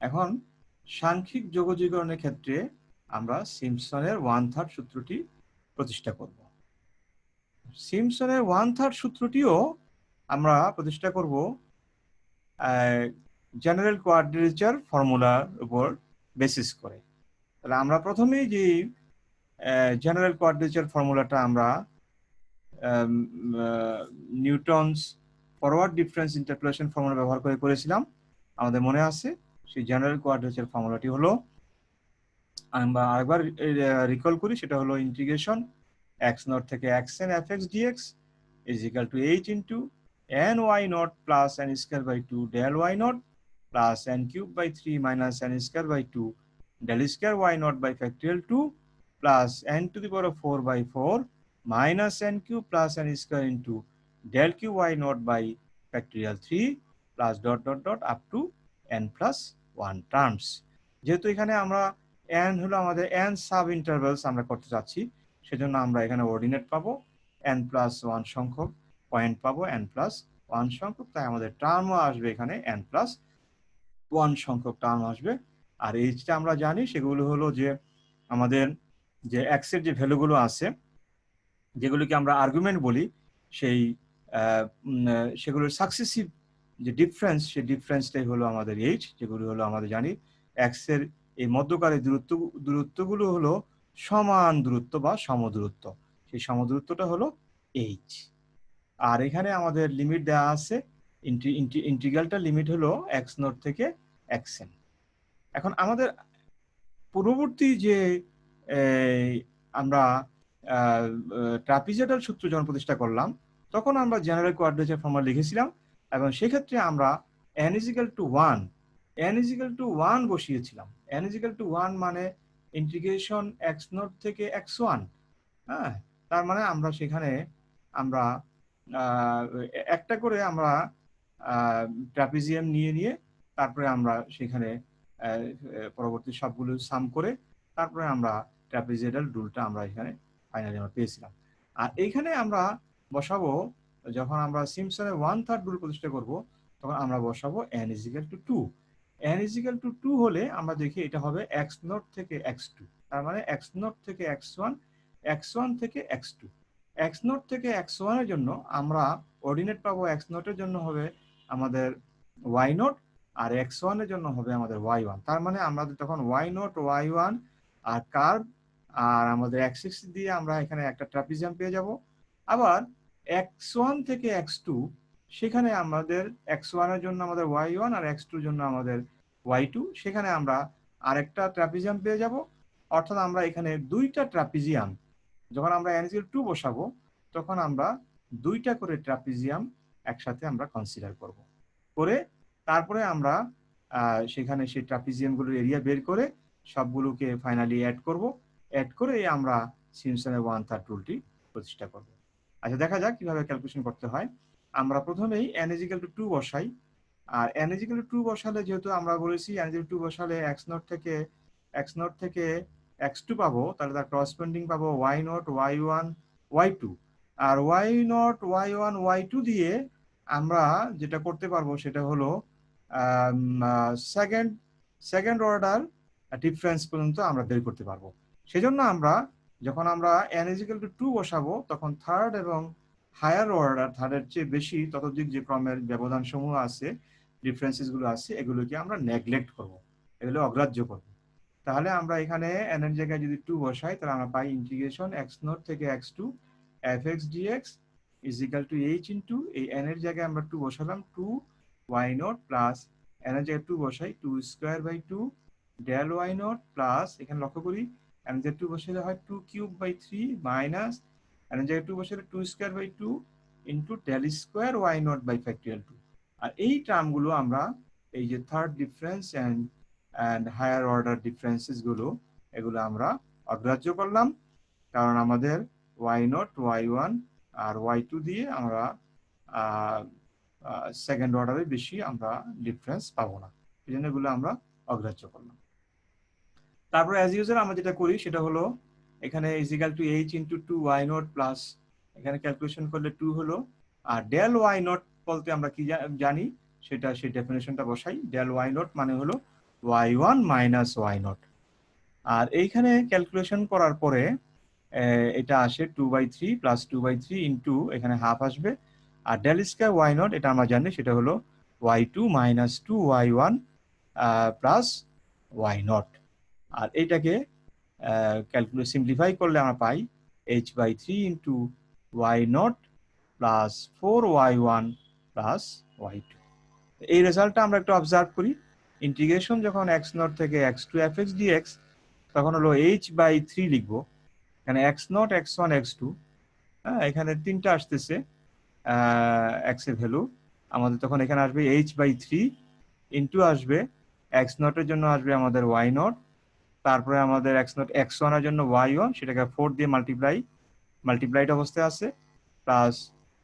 এখন সাংখ্যিক যোগজীকরণের ক্ষেত্রে আমরা সিম্পসনের 1/3 সূত্রটি প্রতিষ্ঠা করব। সিম্পসনের 1/3 সূত্রটিও আমরা প্রতিষ্ঠা করব জেনারেল কোয়াড্রেচার ফর্মুলার উপর বেসিস করে। তাহলে আমরা প্রথমেই যে জেনারেল কোয়াড্রেচার ফর্মুলাটা আমরা Newton's forward difference interpolation formula ব্যবহার করে করেছিলাম, আমাদের মনে আছে। সেই জেনারেল কোয়াড্রেচার ফর্মুলাটি হলো, আমরা আরেকবার রিকল করি, সেটা হলো ইন্টিগ্রেশন x0 থেকে xn fx dx is equal to h into n y0 plus n square by 2 del y0 plus n cube by 3 minus n square by 2 del square y0 by factorial 2 plus n to the power of 4 by 4 minus n cube plus n square into del cube y0 by factorial 3 plus dot dot dot up to n+1 terms। যেহেতু এখানে আমরা n হলো আমাদের n sub intervals আমরা করতে যাচ্ছি, সেজন্য আমরা এখানে অর্ডিনেট পাবো n+1 সংখ্যক, পয়েন্ট পাবো n+1 সংখ্যক, তাই আমাদের টার্মও আসবে এখানে n+1 সংখ্যক টার্ম আসবে। আর এইটা আমরা জানি, সেগুলো হলো যে আমাদের যে x এর যে ভ্যালুগুলো আছে যেগুলোকে আমরা আর্গুমেন্ট বলি, সেগুলোর সাকসেসিভ যে ডিফারেন্স, সেই ডিফারেন্সটাই হলো আমাদের h, যেগুলো হলো আমাদের জানি এক্স এর এই মধ্যকারে দূরত্বগুলো হলো সমান দূরত্ব বা সমদূরত্ব। সেই সমদূরত্বটা হলো এইচ। আর এখানে আমাদের লিমিট দেওয়া আছে, ইন্টিগ্রালটা লিমিট হলো এক্স নট থেকে এক্স এন। এখন আমাদের পূর্ববর্তী যে আমরা ট্রাপিজয়েডাল সূত্র যখন প্রতিষ্ঠা করলাম, তখন আমরা জেনারেল কোয়াড্রেচার ফর্মুলা লিখেছিলাম, এবং সেক্ষেত্রে আমরা n = 1 বসিয়েছিলাম। n = 1 মানে ইন্টিগ্রেশন এক্স নট থেকে এক্স ওয়ান। হ্যাঁ, তার মানে আমরা সেখানে আমরা একটা করে আমরা ট্রাপিজিয়াম নিয়ে তারপরে আমরা সেখানে পরবর্তী সবগুলো সাম করে তারপরে আমরা ট্রাপিজয়েডাল রুলটা আমরা এখানে ফাইনালি আমরা পেয়েছিলাম। আর এইখানে আমরা বসাবো, যখন আমরা সিম্পসনের 1/3 রুল প্রতিষ্ঠা করব, তখন আমরা বসাবো n = 2। n = 2 হলে আমরা দেখি এটা হবে এক্স নট থেকে এক্স টু। তার মানে এক্স নট থেকে এক্স ওয়ান থেকে এক্স টু। এক্স নট থেকে এক্স ওয়ানের জন্য আমরা অর্ডিনেট পাবো, এক্স নটের জন্য হবে আমাদের ওয়াই নট, আর এক্স ওয়ানের জন্য হবে আমাদের ওয়াই ওয়ান। তার মানে আমরা তখন ওয়াই নট, ওয়াই ওয়ান আর কার্ভ আর আমাদের এক্স এক্স দিয়ে আমরা এখানে একটা ট্রাপিজিয়াম পেয়ে যাব। আবার এক্স ওয়ান থেকে এক্স টু, সেখানে আমাদের এক্স ওয়ানের জন্য আমাদের ওয়াই ওয়ান আর এক্স টুর জন্য আমাদের ওয়াই টু, সেখানে আমরা আরেকটা ট্রাপিজিয়াম পেয়ে যাব। অর্থাৎ আমরা এখানে দুইটা ট্রাপিজিয়াম, যখন আমরা n = 2 বসাবো, তখন আমরা দুইটা করে ট্রাপিজিয়াম একসাথে আমরা কনসিডার করব। করে তারপরে আমরা সেখানে সেই ট্রাপিজিয়ামগুলোর এরিয়া বের করে সবগুলোকে ফাইনালি অ্যাড করব। অ্যাড করে আমরা সিম্পসনের 1/3 রুলটি প্রতিষ্ঠা করব। আচ্ছা, দেখা যাক কিভাবে ক্যালকুলেশন করতে হয়। আমরা প্রথমেই n = 2 বসাই। আর n = 2 বসালে, যেহেতু আমরা বলেছি n = 2 বসালে এক্স নট থেকে এক্স টু পাবো, তাহলে তার করসপন্ডিং পাবো y naught, Y one, y two. আর y naught, Y one, y two দিয়ে আমরা যেটা করতে পারবো সেটা হলো সেকেন্ড অর্ডার ডিফারেন্স পর্যন্ত আমরা বের করতে পারবো। সেজন্য আমরা যখন আমরা n = 2 বসাবো, তখন থার্ড এবং হায়ার অর্ডার, থার্ডের চেয়ে বেশি ততোধিক যে ক্রমের ব্যবধান সমূহ আছে, ডিফারেন্সেস গুলো আছে, এগুলোকে আমরা নেগলেক্ট করব, এগুলো অগ্রাহ্য করব। তাহলে আমরা এখানে n এর জায়গায় যদি 2 বসাই, তাহলে আমরা পাই ইন্টিগ্রেশন এক্স নট থেকে x two fx dx = h into এই n এর জায়গায় আমরা 2 বসালাম, 2 y নট প্লাস n এর জায়গায় 2 বসাই 2 square by 2 del y naught plus, এখানে লক্ষ্য করি n এর জায়গায় 2 বসালে হয় 2 কিউব বাই 3 মাইনাস n এর জায়গায় 2 বসালে 2 square by 2 into del square y naught by factorial 2। আর এই টার্মগুলো আমরা এই যে third difference and higher order differences গুলো, এগুলো আমরা অগ্রাহ্য করলাম, কারণ আমাদের y0, y1 আর y2 দিয়ে আমরা সেকেন্ড অর্ডারে বেশি আমরা ডিফারেন্স পাবো না, এই জন্য এগুলো আমরা অগ্রাহ্য করলাম। তারপরে অ্যাজ ইউজুয়াল আমরা যেটা করি সেটা হলো এখানে = h ইন্টু 2y0 প্লাস, এখানে ক্যালকুলেশন করলে 2 হলো, আর ডেল y0 বলতে আমরা কি জানি সেটা, সেই ডেফিনেশনটা বসাই। ডেল y0 মানে হলো y1 মাইনাস y0। আর এইখানে ক্যালকুলেশন করার পরে এটা আসে 2/3 প্লাস 2/3 ইন্টু এখানে হাফ আসবে, আর ডেল স্কয়ার y0 এটা আমরা জানি সেটা হলো y2 minus 2y1 plus y0। আর এইটাকে ক্যালকুলেট সিম্পলিফাই করলে আমরা পাই h/3 into y0 plus 4y1 plus y2। এই রেজাল্টটা আমরা একটু অবজার্ভ করি। ইন্টিগ্রেশন যখন x নট থেকে x2 fx dx, তখন হলো h/3 লিখবো, এখানে x নট, x1, x2, হ্যাঁ, এখানে তিনটা আসতেছে x এর ভ্যালু, আমাদের তখন এখানে আসবে h/3 ইন্টু আসবে x নটের জন্য আসবে আমাদের y নট, তারপরে আমাদের x নট, x1 এর জন্য y1, সেটাকে 4 দিয়ে মাল্টিপ্লাইড অবস্থায় আছে, প্লাস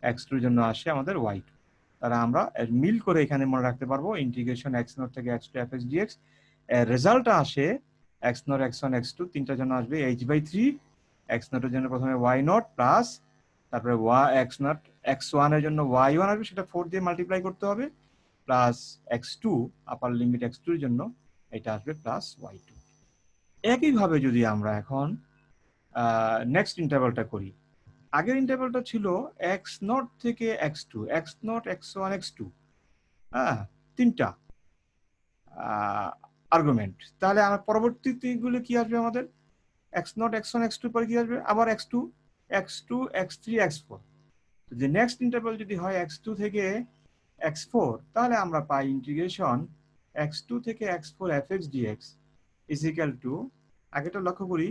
x2 এর জন্য আসে আমাদের y2। তাহলে আমরা মিল করে এখানে মনে রাখতে পারবো ইন্টিগ্রেশন x নট থেকে x2 fx dx, রেজাল্টটা আসে x নট, x1, x2 তিনটার জন্য আসবে h/3, x নটের জন্য প্রথমে y নট প্লাস, তারপরে x নট, x1 এর জন্য y1 আসবে, সেটা 4 দিয়ে মাল্টিপ্লাই করতে হবে, প্লাস x2 আপার লিমিট x2 এর জন্য এটা আসবে প্লাস y2। একইভাবে যদি আমরা এখন নেক্সট ইন্টারভালটা করি, আগের ইন্টারভালটা ছিল x নট থেকে x2, x not, x1, x2, হ্যাঁ, তিনটা। আর্গুমেন্ট। তাহলে আমার পরবর্তীগুলো কি আসবে আমাদের? x0 x1 x2 পরে কি আসবে? আবার x2 x2 x3 x4। যে নেক্সট ইন্টারভ্যাল যদি হয় x2 থেকে x4, তাহলে আমরা পাই ইন্টিগ্রেশন x2 থেকে x4 fx dx is equal to, আগেটা লক্ষ্য করি,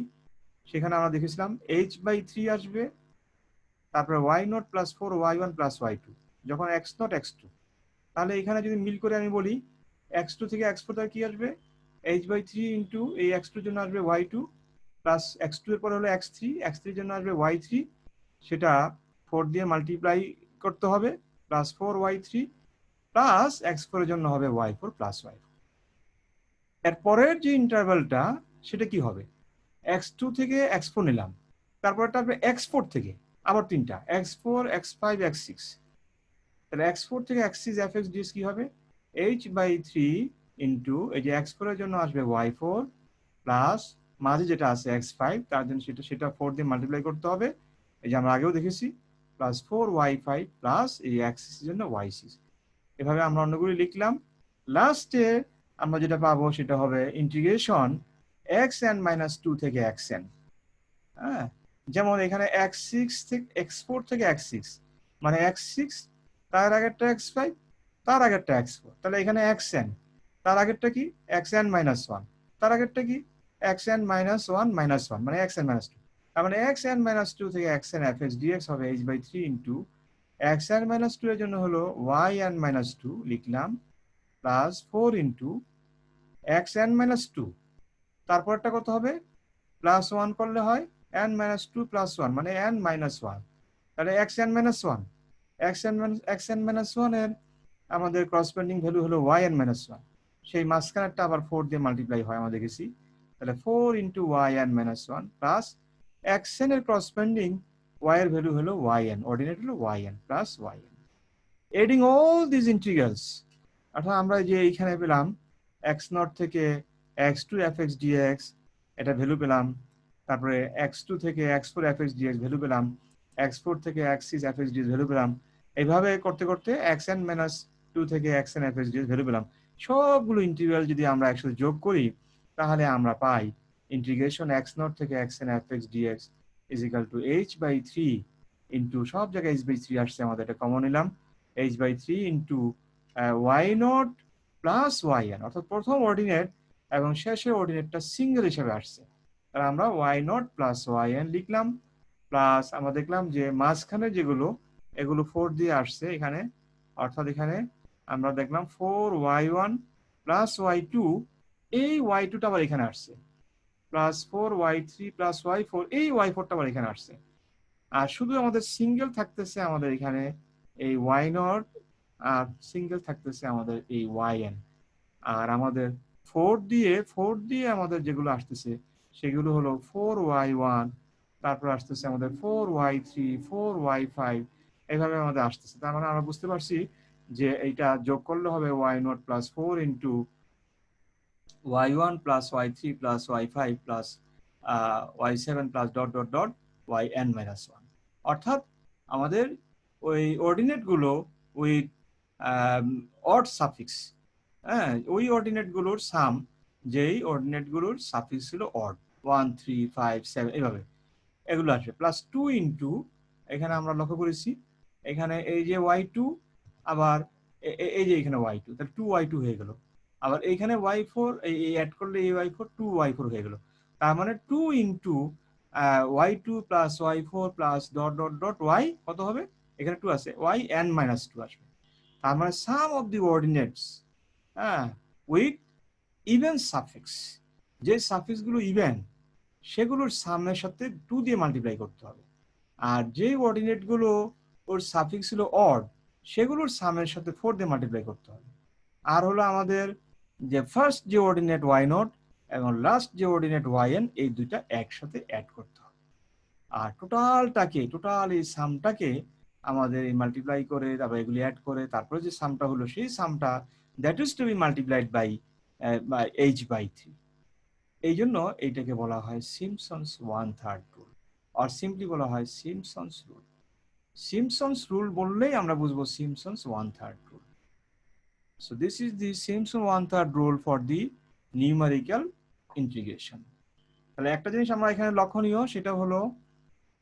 সেখানে আমরা দেখেছিলাম h/3 আসবে, তারপরে y0 plus 4 y1 plus y2 যখন x0 x2। তাহলে এখানে যদি মিল করে আমি বলি x2 থেকে x4 তাহলে কি আসবে? h/3 ইন্টু এই x2 এর জন্য আসবে y2 প্লাস x2 এর পরে হলো x3, x3 এর জন্য আসবে y3, সেটা 4 দিয়ে মাল্টিপ্লাই করতে হবে, প্লাস 4y3 প্লাস x4 এর জন্য হবে y4 প্লাস y4। এরপরের যে ইন্টারভ্যালটা সেটা কি হবে? x2 থেকে x4 নিলাম, তারপরটা আসবে x4 থেকে আবার তিনটা x4 x5 x6। তাহলে x4 থেকে x6 fx dx কি হবে? h/3 ইন্টু এই যে x4 এর জন্য আসবে y4 প্লাস মাঝে যেটা আছে x5, তার জন্য সেটা 4 দিয়ে মাল্টিপ্লাই করতে হবে, এই যে আমরা আগেও দেখেছি, প্লাস 4y5 প্লাস এই x6 এর জন্য y6। এভাবে আমরা অন্যগুলি লিখলাম। লাস্টে আমরা যেটা পাবো সেটা হবে ইন্টিগ্রেশন xn-2 থেকে xn। হ্যাঁ, যেমন এখানে x6 থেকে x4 থেকে x6 মানে x6, তার আগেরটা x5, তার আগেরটা x4, তাহলে এখানে xn, তার আগেরটা কি xn-1, তার আগেরটা কি xn-1 1 মানে xn-2। তার মানে xn-2 থেকে xn fx dx হবে h/3 ইন্টু xn-2 এর জন্য হলো yn-2 লিখলাম, প্লাস 4 ইন্টু xn-2, তারপরটা কত হবে? প্লাস 1 করলে হয় n-2 প্লাস 1 মানে n-1, তাহলে xn-1, xn-1 এর আমাদের করসপন্ডিং ভ্যালু হলো yn-1, সেই মাঝখানেরটা আবার 4 দিয়ে মাল্টিপ্লাই হয় আমরা দেখেছি, তাহলে 4 ইন্টু yn-1 প্লাস xn এর করসপন্ডিং y এর ভ্যালু হলো yn, অর্ডিনেট হলো yn plus yn। Adding all this integrals, অর্থাৎ আমরা যে এইখানে পেলাম x0 থেকে x2 fx dx এটা ভ্যালু পেলাম, তারপরে x2 থেকে x4 fx dx ভ্যালু পেলাম, x4 থেকে x6 fx dx ভ্যালু পেলাম, এইভাবে করতে করতে xn-2 থেকে xn fx dx ভ্যালু পেলাম। সবগুলো ইন্টিগ্রাল যদি আমরা একসাথে যোগ করি তাহলে আমরা পাই ইন্টিগ্রেশন x0 থেকে xn fx dx is equal two h/3 into, সব জায়গায় h/3 আসছে, আমাদের এটা কমন নিলাম, h/3 into y0 plus yn, অর্থাৎ প্রথম অর্ডিনেট এবং শেষের অর্ডিনেটটা সিঙ্গেল হিসেবে আসছে, তাহলে আমরা y0 প্লাস yn লিখলাম, প্লাস আমরা দেখলাম যে মাঝখানে যেগুলো এগুলো 4 দিয়ে আসছে এখানে, অর্থাৎ এখানে আমরা দেখলাম 4y1 প্লাস y2, এই y2টা আবার এখানে আসছে, প্লাস 4y3 প্লাস y4, এই y4টা আবার এখানে আসছে। আর শুধু আমাদের সিঙ্গেল থাকতেছে আমাদের এখানে এই y0, আর সিঙ্গেল থাকতেছে আমাদের এই yn। আর আমাদের 4 দিয়ে আমাদের যেগুলো আসতেছে সেগুলো হলো 4y1, তারপর আসতেছে আমাদের 4y3 4y5, এইভাবে আমাদের আসতেছে। তার মানে আমরা বুঝতে পারছি যে এইটা যোগ করলে হবে y0 plus 4 into y1 plus y3 plus y5 plus y7 plus dot dot dot yn-1। অর্থাৎ আমাদের ওই অর্ডিনেট গুলো উইথ অড সাফিক্স, হ্যাঁ, ওই অর্ডিনেট গুলোর সাম, যেই অর্ডিনেট গুলোর সাফিক্স ছিল অড 1 3 5 7 এইভাবে এগুলো আসবে, প্লাস 2 ইন্টু, এখানে আমরা লক্ষ্য করেছি এখানে এই যে y2, আবার এই যে এখানে y2, তাহলে 2y2 হয়ে গেল, আবার এইখানে y4, এই অ্যাড করলে এই y4 2y4 হয়ে গেল, তার মানে 2 into y2 plus y4 plus dot dot dot y কত হবে? এখানে 2 আছে, yn-2 আসবে। তার মানে সাম অফ দি অর্ডিনেটস, হ্যাঁ, উইথ ইভেন সাফিক্স, যে সাফিক্স গুলো ইভেন সেগুলোর সামের সাথে 2 দিয়ে মাল্টিপ্লাই করতে হবে, আর যে অর্ডিনেট গুলো ওর সাফিক্স ছিল অড সেগুলোর সামের সাথে 4 দিয়ে মাল্টিপ্লাই করতে হবে। আর হলো আমাদের যে ফার্স্ট যে অর্ডিনেট y0 এবং লাস্ট যে অর্ডিনেট yn, এই দুইটা একসাথে অ্যাড করতে হবে। আর টোটাল এই সামটাকে আমাদের এই মাল্টিপ্লাই করে তারপর এগুলি অ্যাড করে তারপরে যে সামটা হলো সেই সামটা that is to be multiplied by h/3। এই জন্য এইটাকে বলা হয় সিম্পসনস 1/3 রুল, আর সিম্পলি বলা হয় সিম্পসনস রুল। সিম্পসনস রুল বললেই আমরা বুঝবো Simpson's 1/3 rule. So this is the Simpson 1/3 rule for the numerical integration. তাহলে একটা জিনিস আমরা এখানে লক্ষণীয়, সেটা হলো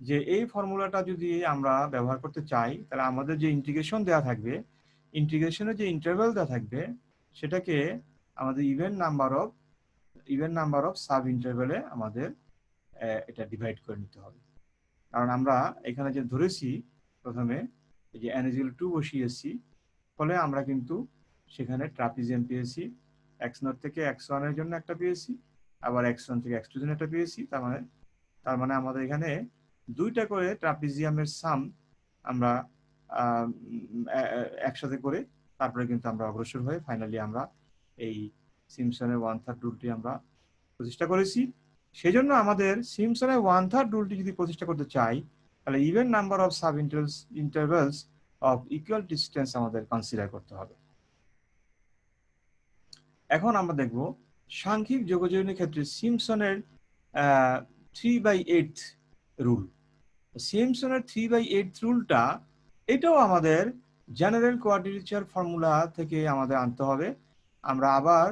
যে এই ফর্মুলাটা যদি আমরা ব্যবহার করতে চাই, তাহলে আমাদের যে ইন্টিগ্রেশন দেওয়া থাকবে, ইন্টিগ্রেশনের যে ইন্টারভ্যাল দেওয়া থাকবে, সেটাকে আমাদের ইভেন নাম্বার অফ সাব ইন্টারভ্যালে আমাদের এটা ডিভাইড করে নিতে হবে। কারণ আমরা এখানে যে ধরেছি প্রথমে এই যে n=2 বসিয়েছি, ফলে আমরা কিন্তু সেখানে ট্রাপিজিয়াম পেয়েছি, x0 থেকে x1 এর জন্য একটা পেয়েছি, আবার x1 থেকে x2 এর জন্য একটা পেয়েছি। তার মানে আমাদের এখানে দুইটা করে ট্রাপিজিয়ামের সাম আমরা একসাথে করে তারপরে কিন্তু আমরা অগ্রসর হয়ে ফাইনালি আমরা এই সিমসনের 1/3 রুলটি আমরা প্রতিষ্ঠা করেছি। সেই জন্য আমাদের সিমসনের 1/3 রুলটি যদি প্রতিষ্ঠা করতে চাই, তাহলে even number of sub intervals of equal distance আমাদের কনসিডার করতে হবে। এখন আমরা দেখব সাংখ্যিক যোগযোজনের ক্ষেত্রে সিমসনের 3/8 রুল। সিমসনের 3/8 রুলটা, এটাও আমাদের জেনারেল কোয়াড্রেচার ফর্মুলা থেকে আমাদের আনতে হবে। আমরা আবার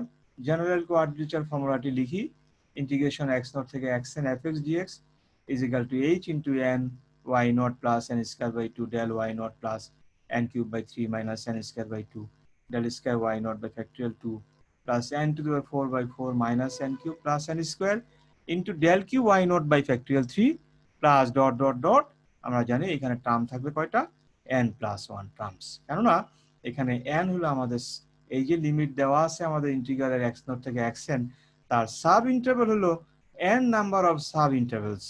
জেনারেল কোয়াড্রেচার ফর্মুলাটি লিখি, ইন্টিগ্রেশন x0 থেকে xn fx dx is equal to h into n y0 plus n square by 2 del y0 plus n cube by 3 minus n square by 2 del square y0 by factorial 2 plus n to the power 4 by 4 minus n cube plus n square into del q y0 by factorial 3 plus dot dot dot. আমরা জানি এখানে term থাকবে কয়টা, n+1 terms. কেননা এখানে n হলো আমাদের এই যে লিমিট দেওয়া আছে আমাদের ইন্টিগ্রালের x0 থেকে xn, তার সাব ইন্টারভ্যাল হলো n number of sub intervals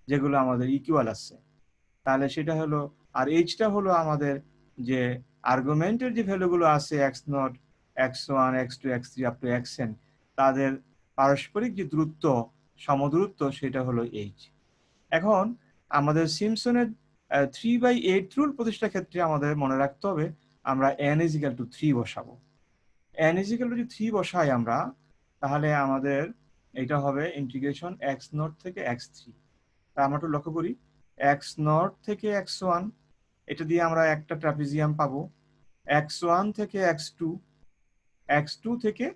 যেগুলো আমাদের ইকুয়াল আছে। তাহলে সেটা হলো, আর এইচটা হলো আমাদের যে আর্গুমেন্টের যে ভ্যালুগুলো আছে x0, x1, x2, x3 up to xn, তাদের পারস্পরিক যে দূরত্ব, সমদূরত্ব, সেটা হলো h। এখন আমাদের সিমসনের 3/8 রুল প্রতিষ্ঠার ক্ষেত্রে আমাদের মনে রাখতে হবে আমরা n=3 বসাবো। n=3 বসাই আমরা, তাহলে আমাদের এটা হবে ইন্টিগ্রেশন x0 থেকে x3। তা আমরা একটু লক্ষ্য করি, x0 থেকে x1 এটা দিয়ে আমরা একটা ট্রাপিজিয়াম পাবো, x1 থেকে x2, x2 থেকে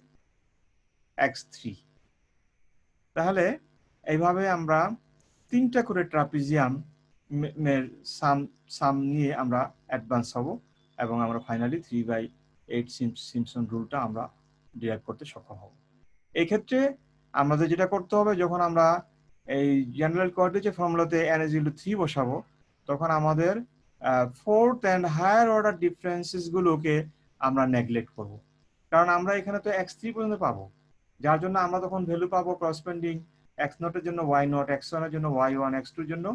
x3। তাহলে এইভাবে আমরা তিনটা করে ট্রাপিজিয়াম সাম নিয়ে আমরা অ্যাডভান্স হব এবং আমরা ফাইনালি 3/8 সিমসন রুলটা আমরা ডিরাইভ করতে সক্ষম হব। এই ক্ষেত্রে আমাদের যেটা করতে হবে, যখন আমরা এই জেনারেল কোয়াড্রেচার ফর্মুলাতে n=3 বসাবো, তখন আমাদের fourth and higher order differences গুলোকে আমরা নেগলেক্ট করব। কারণ আমরা এখানে তো x3 পর্যন্ত পাবো, যার জন্য আমরা তখন ভ্যালু পাবো করসপেন্ডিং x0 এর জন্য y0, x1 এর জন্য y1, x2 এর জন্য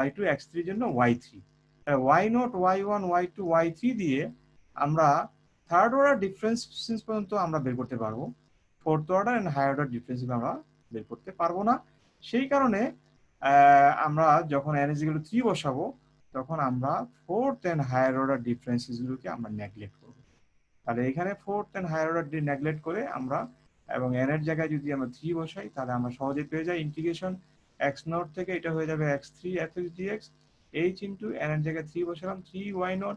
y2, x3 এর জন্য y3। y0, y1, y2, y3 দিয়ে আমরা থার্ড অর্ডার ডিফারেন্স পর্যন্ত আমরা বের করতে পারবো, fourth order and higher order difference আমরা বের করতে পারবো না। সেই কারণে আমরা যখন n=3 বসাবো, তখন আমরা fourth and higher order differences গুলোকে আমরা নেগলেক্ট করব। তাহলে এখানে fourth and higher order neglect করে আমরা, এবং n এর জায়গায় যদি আমরা 3 বসাই, তাহলে আমরা সহজে পেয়ে যাই ইন্টিগ্রেশন x0 থেকে এটা হয়ে যাবে x3 fx dx h into n এর জায়গায় 3 বসালাম 3y0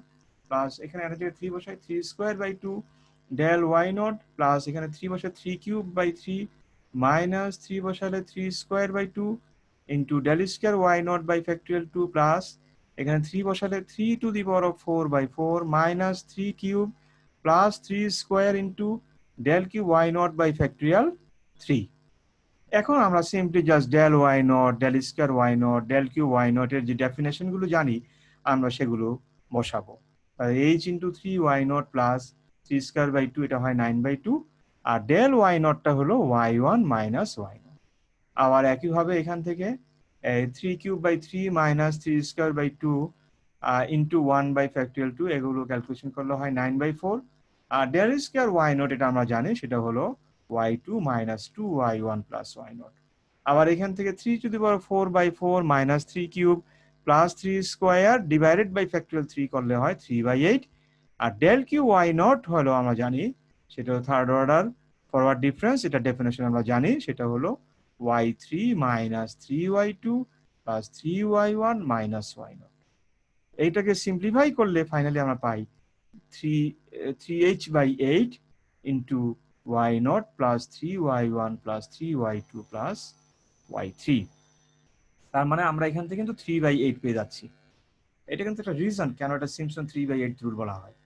প্লাস এখানে n এর জায়গায় 3 বসাই 3^2 del y0 প্লাস এখানে 3 বসাই 3^3 মাইনাস 3 বসালে 3^2 into del square y0 by factorial 2 plus এখানে 3 বসালে 3 to the power of 4/4 minus 3 cube plus 3 square into del q y0 by factorial 3। এখন আমরা simply just del y0, del square y0, del q y0 এর যে definition গুলো জানি আমরা সেগুলো বসাবো। তাহলে h into 3y0 plus 3 square by 2 এটা হয় 9/2, আর del y0 টা হলো y1 minus y0। আবার একই ভাবে এখান থেকে 3 cube by 3 minus 3 square by 2 into 1 by factorial 2 এগুলো ক্যালকুলেশন করলে হয় 9/4। আর del স্কয়ার y0 এটা আমরা জানি সেটা হলো y2 minus 2y1 plus y0। আবার এখান থেকে 3 to the power 4/4 minus 3 cube plus 3 square divided by factorial 3 করলে হয় 3/8। আর del q y0 হলো আমরা জানি সেটা থার্ড অর্ডার ফরওয়ার্ড ডিফারেন্স, এটা ডেফিনেশন আমরা জানি সেটা হলো y3 minus 3y2 plus 3y1 minus y0। এইটাকে সিম্পলিফাই করলে ফাইনালি আমরা পাই 3h/8 into y0 plus 3y1 plus 3y2 plus y3। তার মানে আমরা এখান থেকে কিন্তু 3/8 পেয়ে যাচ্ছি। এটা কিন্তু একটা রিজন কেন এটা সিম্পসন 3/8 রুল বলা হয়।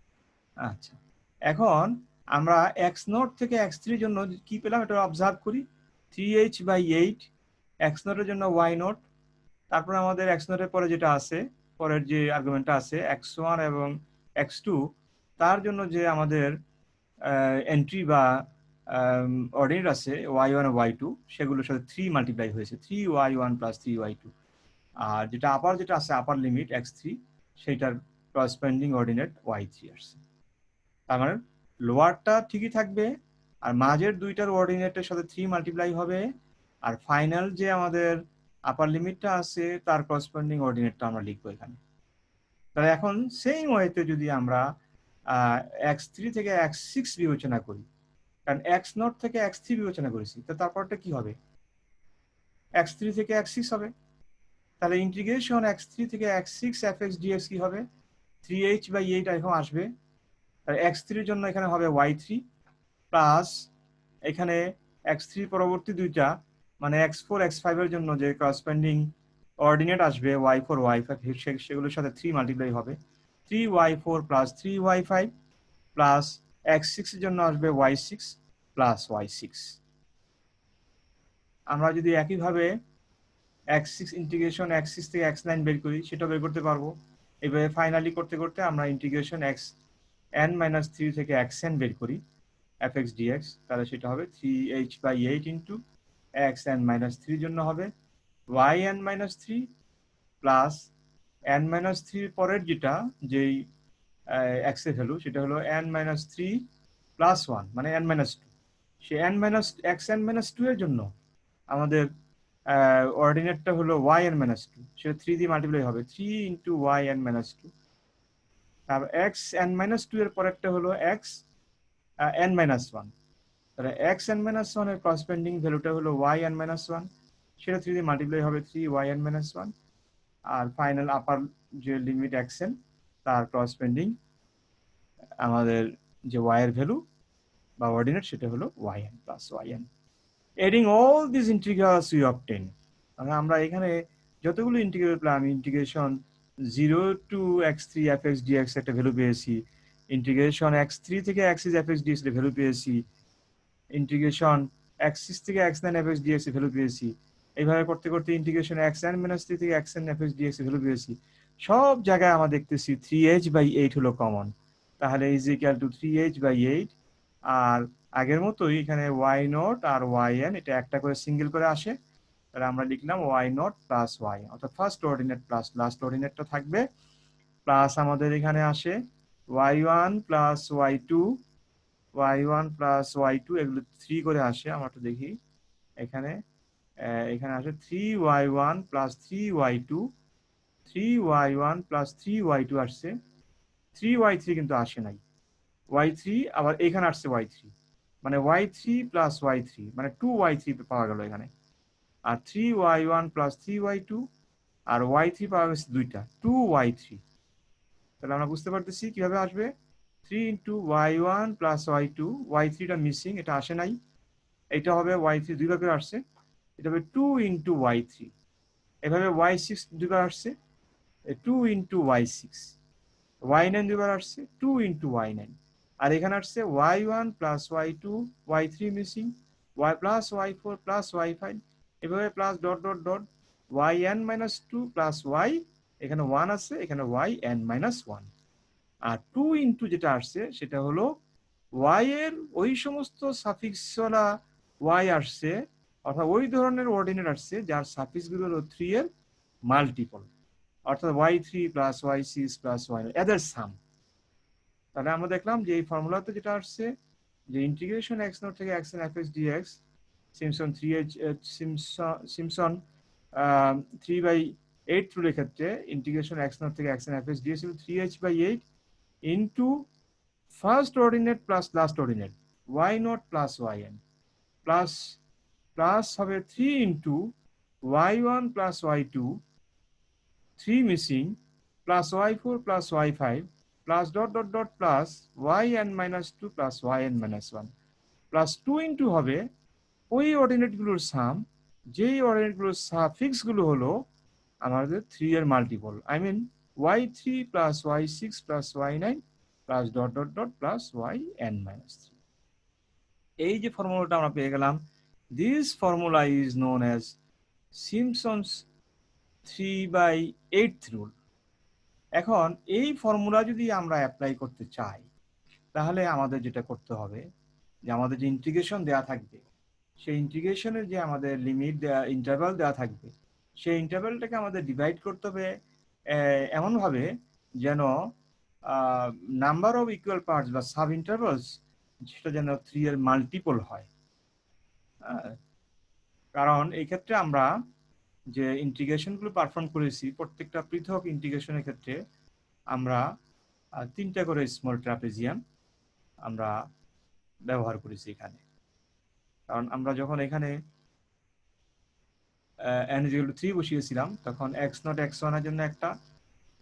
আচ্ছা, এখন আমরা x0 থেকে x3 এর জন্য কি পেলাম এটা অবজার্ভ করি। 3h/8 x0 এর জন্য y0, তারপর আমাদের x0 এর পরে যেটা আছে, পরের যে আর্গুমেন্টটা আছে x1 এবং x2, তার জন্য যে আমাদের এন্ট্রি বা অর্ডিনেট আছে y1 y2, সেগুলোর সাথে 3 মাল্টিপ্লাই হয়েছে, 3y1 প্লাস 3y2। আর যেটা আপার যেটা আছে আপার লিমিট x3, সেটার করসপন্ডিং অর্ডিনেট y3 আসছে। তার মানে লোয়ারটা ঠিকই থাকবে, আর মাঝের দুইটার অর্ডিনেটের সাথে 3 মাল্টিপ্লাই হবে, আর ফাইনাল যে আমাদের আপার লিমিটটা আছে তার করসপন্ডিং অর্ডিনেটটা আমরা লিখবো এখানে। তাহলে এখন সেম ওয়েতে যদি আমরা x3 থেকে x6 বিবেচনা করি, কারণ x0 থেকে x3 বিবেচনা করেছি, তো তারপরটা কি হবে? x3 থেকে x6 হবে। তাহলে ইন্টিগ্রেশন x3 থেকে x6 fx dx কি হবে? 3h/8 এখন আসবে। তাহলে x3 এর জন্য এখানে হবে y3 প্লাস এখানে x3 পরবর্তী দুইটা মানে x4 x5 এর জন্য যে করসপন্ডিং অর্ডিনেট আসবে y4 y5, সেগুলোর সাথে 3 মাল্টিপ্লাই হবে, 3y4 plus 3y5 plus x6 এর জন্য আসবে y6 প্লাস y6। আমরা যদি একইভাবে x6 ইন্টিগ্রেশন x6 থেকে x9 বের করি, সেটা বের করতে পারবো। এইভাবে ফাইনালি করতে করতে আমরা ইন্টিগ্রেশন xn-3 থেকে xn বের করি fx dx, তাহলে সেটা হবে 3h/8 ইন্টু xn-3 জন্য হবে yn-3 প্লাস n-3 পরের যেটা যেই x এর ভ্যালু সেটা হলো n-3 প্লাস 1 মানে n-2। সে xn-2 এর জন্য আমাদের অর্ডিনেটটা হলো yn-2, সেটা 3 দিয়ে মাল্টিপ্লাই হবে, 3 ইন্টু yn-2। তারপর xn-2 এর পরেরটা হলো xn-1, তাহলে xn-1 এর করসপন্ডিং ভ্যালুটা হলো yn-1, সেটা 3 দিয়ে মাল্টিপ্লাই হবে, 3yn-1। আর ফাইনাল আপার যে লিমিট xn তার করসপন্ডিং আমাদের যে y এর ভ্যালু বা অর্ডিনেট সেটা হলো yn plus yn। Adding all this integrals we obtain, আমরা এখানে যতগুলো ইন্টিগ্রাল পেলাম, integration 0 to x3 fx dx একটা ভ্যালু পেয়েছি, ইন্টিগ্রেশন x3 থেকে x6 fx dx এর ভ্যালু পেয়েছি, ইন্টিগ্রেশন x6 থেকে x9 fx dx এর ভ্যালু পেয়েছি, এইভাবে করতে করতে ইন্টিগ্রেশন xn-3 থেকে xn fx dx এর ভ্যালু পেয়েছি। সব জায়গায় আমরা দেখতেছি 3h/8 হলো কমন, তাহলে ইজ ইকুয়াল টু 3h/8। আর আগের মতোই এখানে y0 আর yn এটা একটা করে সিঙ্গেল করে আসে, তাহলে আমরা লিখলাম y0 প্লাস y, অর্থাৎ ফার্স্ট অর্ডিনেট প্লাস লাস্ট অর্ডিনেটটা থাকবে, প্লাস আমাদের এখানে আসে y1 plus y2, y1 plus y2, এগুলো 3 করে আসে। আমরা তো দেখি এখানে এখানে আসে 3y1 plus 3y2, 3y1 plus 3y2 আসছে, 3y3 কিন্তু আসে নাই, y3 আবার এখানে আসছে y3, মানে y3 প্লাস y3 মানে 2y3 পাওয়া গেল এখানে। আর 3y1 প্লাস 3y2 আর y3 পাওয়া গেছে দুইটা, 2y3। তাহলে আমরা বুঝতে পারতেছি কিভাবে আসবে, 3 into y1 plus y2, y3টা missing, এটা আসে নাই, এটা হবে y3 দুইবার করে আসছে, এটা হবে 2 ইন্টু y3। এভাবে y6 দুইবার আসছে, 2 ইন্টু y6, y9 দুইবার আসছে, 2 ইন্টু y9। আর এখানে আসছে y1 plus y2, y3 missing, y plus y4 plus y5, এভাবে plus dot dot dot yn-2 plus y, এখানে 1 আছে, এখানে yn-1। আর 2 ইন্টু যেটা আসছে সেটা হলো y এর ওই সমস্ত সাফিক্সওয়ালা y আসছে, অর্থাৎ ওই ধরনের অর্ডিনেট আসছে যার সাফিক্সগুলো হলো 3 এর মাল্টিপল, অর্থাৎ y3 plus y6 plus y9 এদের সাম। তাহলে আমরা দেখলাম যে এই ফর্মুলাতে যেটা আসছে যে ইন্টিগ্রেশন x0 থেকে xn fx dx সিম্পসন 3/8 রুলের ক্ষেত্রে ইন্টিগ্রেশন x0 থেকে xn fx dx ছিল 3h/8 into first ordinate plus last ordinate y0 plus yn plus plus হবে 3 into y1 plus y2, 3 missing, plus y4 plus y5 plus dot dot dot plus yn-2 plus yn-1 plus 2 into হবে ওই অর্ডিনেটগুলোর সাম, যেই অর্ডিনেটগুলোর সাফিক্সগুলো হলো আমাদের 3 এর multiple, I mean y3 plus y6 plus y9 plus dot dot dot plus yn-3। এই যে ফর্মুলাটা আমরা পেয়ে গেলাম, this formula is known as Simpson's 3/8 rule. এখন এই ফর্মুলা যদি আমরা অ্যাপ্লাই করতে চাই, তাহলে আমাদের যেটা করতে হবে যে আমাদের যে ইন্টিগ্রেশন দেওয়া থাকবে, সেই ইন্টিগ্রেশনের যে আমাদের লিমিট দেওয়া ইন্টারভাল দেওয়া থাকবে, সেই ইন্টারভালটাকে আমাদের ডিভাইড করতে হবে এমনভাবে যেন নাম্বার অফ ইকুয়াল পার্টস বা সাব ইন্টারভালস সেটা যেন 3 এর মাল্টিপল হয়। কারণ এই ক্ষেত্রে আমরা যে ইন্টিগ্রেশনগুলো পারফর্ম করেছি, প্রত্যেকটা পৃথক ইন্টিগ্রেশনের ক্ষেত্রে আমরা 3টা করে স্মল ট্রাপিজিয়াম আমরা ব্যবহার করেছি এখানে। কারণ আমরা যখন এখানে n=3 বসিয়েছিলাম, তখন x0 x1 এর জন্য একটা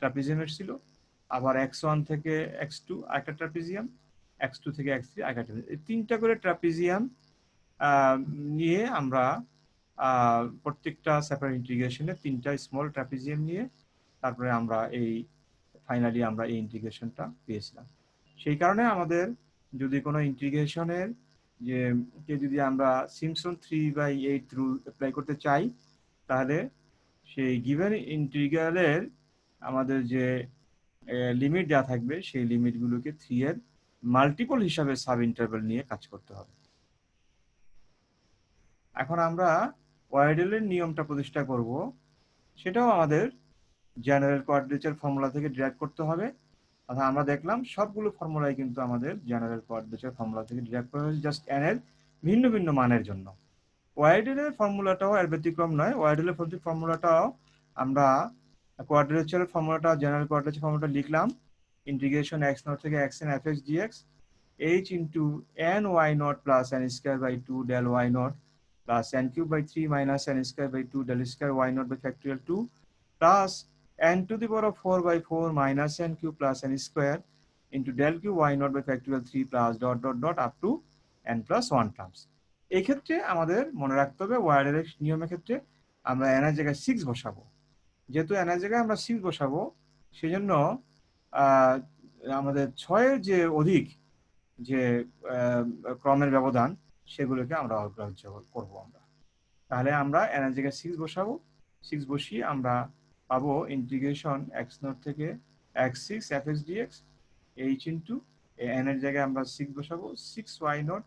ট্রাপিজিয়াম এসেছিল, আবার x1 থেকে x2 আরেকটা ট্রাপিজিয়াম, x2 থেকে x3 আরেকটা ট্রাপিজিয়াম। এই 3টা করে ট্রাপিজিয়াম নিয়ে আমরা প্রত্যেকটা সেপারেট ইন্টিগ্রেশনে 3টা স্মল ট্রাপিজিয়াম নিয়ে তারপরে আমরা ফাইনালি আমরা এই ইন্টিগ্রেশনটা পেয়েছিলাম। সেই কারণে আমাদের যদি কোনো ইন্টিগ্রেশনের যদি আমরা সিম্পসন 3/8 রুল অ্যাপ্লাই করতে চাই, তাহলে সেই গিভেন ইন্টিগ্রালের আমাদের যে লিমিট দেওয়া থাকবে, সেই লিমিটগুলোকে 3 এর মাল্টিপল হিসাবে সাব ইন্টারভ্যাল নিয়ে কাজ করতে হবে। এখন আমরা ওয়াইডেলের নিয়মটা প্রতিষ্ঠা করব, সেটাও আমাদের জেনারেল কোয়াড্রেচার ফর্মুলা থেকে ডিরাইভ করতে হবে। অর্থাৎ আমরা দেখলাম সবগুলো ফর্মুলাই কিন্তু আমাদের জেনারেল কোয়াড্রেচার ফর্মুলা থেকে ডিরাইভ করা হয়েছে, জাস্ট n এর ভিন্ন ভিন্ন মানের জন্য। ওয়াইডেলের ফর্মুলাটাও এর ব্যতিক্রম নয়। ওয়াইডেলের ফর্মুলাটাও আমরা কোয়াড্রেচারের ফর্মুলাটা, জেনারেল কোয়াড্রেচার ফর্মুলাটা লিখলাম, ইন্টিগ্রেশন x0 থেকে xn fx dx h into n y0 plus n square by 2 del y0 plus n cube by 3 minus n square by 2 del square y0 by factorial 2 plus n to the power of 4 by 4 minus n cube plus n square into del cube y0 by factorial 3 plus dot dot dot up to n plus 1 terms। এই ক্ষেত্রে আমাদের মনে রাখতে হবে ওয়াইডেলের নিয়মের ক্ষেত্রে আমরা n এর জায়গায় 6 বসাবো। যেহেতু n এর জায়গায় আমরা 6 বসাবো, সেজন্য আমাদের 6 এর যে অধিক যে ক্রমের ব্যবধান, সেগুলোকে আমরা অগ্রাহ্য করব আমরা। তাহলে আমরা n এর জায়গায় 6 বসাবো, 6 বসিয়ে আমরা পাবো ইন্টিগ্রেশন x0 থেকে x6 fx dx h into n এর জায়গায় আমরা 6 বসাবো 6y0,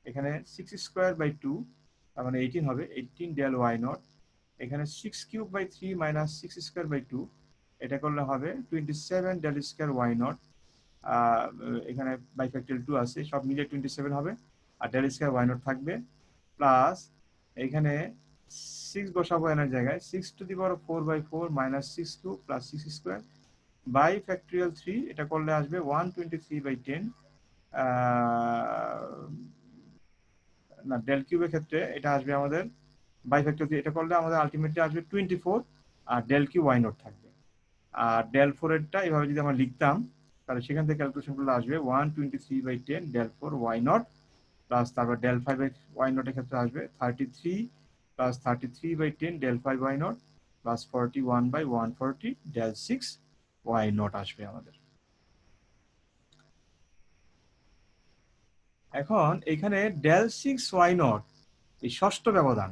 এখানে 6 স্কোয়ার বাই 2 তার মানে 18 হবে, 18 del y0, এখানে 6 cube by 3 minus 6 square by 2, এটা করলে হবে 27 del স্কোয়ার y0, এখানে বাই ফ্যাক্টরিয়াল 2 আছে, সব মিলে 27 হবে, আর del স্কোয়ার y0 থাকবে, প্লাস এখানে 6 বসাবো n এর জায়গায় 6 to the power 4 by 4 minus 6 2 plus 6 square by factorial 3, এটা করলে আসবে 123/10, না ডেল কিউবের ক্ষেত্রে এটা আসবে আমাদের বাই ফ্যাক্টর, এটা করলে আমাদের আলটিমেটলি আসবে 24, আর ডেল কিউ y0 থাকবে। আর ডেল 4 এরটা এভাবে যদি আমরা লিখতাম, তাহলে সেখান থেকে ক্যালকুলেশন করলে আসবে 123/10 ডেল 4 y0 প্লাস তারপর ডেল 5 y0 এর ক্ষেত্রে আসবে 33 plus 33/10 del 5 y0 plus 41/140 del 6 y0 আসবে আমাদের। এখন এখানে ডেল 6y0 এই ষষ্ঠ ব্যবধান,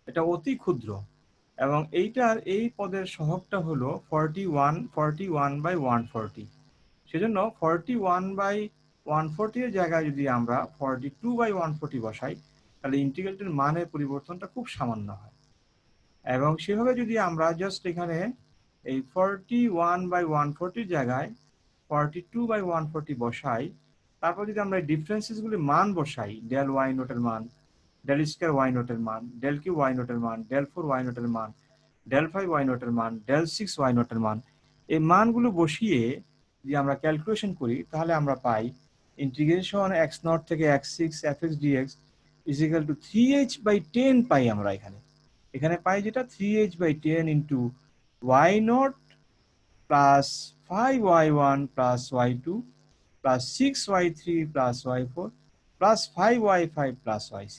এটা অতি ক্ষুদ্র, এবং এইটার এই পদের সহগটা হলো 41/140। সেজন্য 41/140 এর জায়গায় যদি আমরা 42/140 বসাই, তাহলে ইন্টিগ্রালটির মানের পরিবর্তনটা খুব সামান্য হয়। এবং সেভাবে যদি আমরা জাস্ট এখানে এই 41/140 জায়গায় 42/140 বসাই, তারপর যদি আমরা এই ডিফারেন্সেসগুলির মান বসাই, ডেল y0 এর মান, ডেল স্কয়ার y0 এর মান, ডেল কিউ y0 এর মান, ডেল 4 y0 এর মান, ডেল 5 y0 এর মান, ডেল 6 y0 এর মান, এই মানগুলো বসিয়ে যদি আমরা ক্যালকুলেশন করি, তাহলে আমরা পাই ইন্টিগ্রেশন x0 থেকে x6 fx dx is equal to 3h/10 পাই আমরা এখানে পাই যেটা 3h/10 into y0 plus 5y1 plus y2 plus 6y3 plus y4 plus 5y5 plus y6।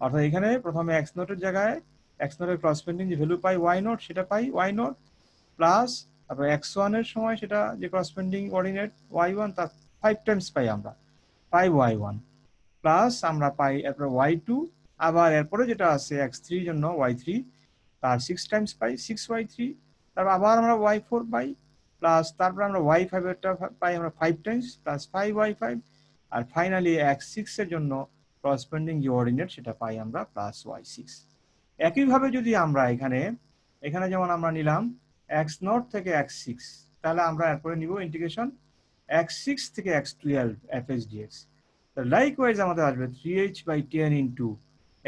অর্থাৎ এখানে প্রথমে x নটের জায়গায় x নটের করসপন্ডিং যে ভ্যালু পাই y নট সেটা পাই y নট প্লাস তারপর x1 এর সময় সেটা যে করসপন্ডিং কোঅর্ডিনেট y1 তার 5 টাইমস পাই আমরা 5y1 প্লাস আমরা পাই এরপর y2 আবার এরপরে যেটা আছে x3 এর জন্য y3 তার 6 টাইমস পাই 6y3 তারপর আবার আমরা y4 পাই প্লাস তারপর আমরা y5 এরটা পাই আমরা 5 টাইমস প্লাস 5y5 আর ফাইনালি x6 এর জন্য করসপন্ডিং যে কোঅর্ডিনেট সেটা পাই আমরা প্লাস y6। একইভাবে যদি আমরা এখানে যেমন আমরা নিলাম x0 থেকে x6 তাহলে আমরা এরপরে নিব ইন্টিগ্রেশন x6 থেকে x12 fx dx। লাইকওয়াইজ আমাদের আসবে 3h/10 ইনটু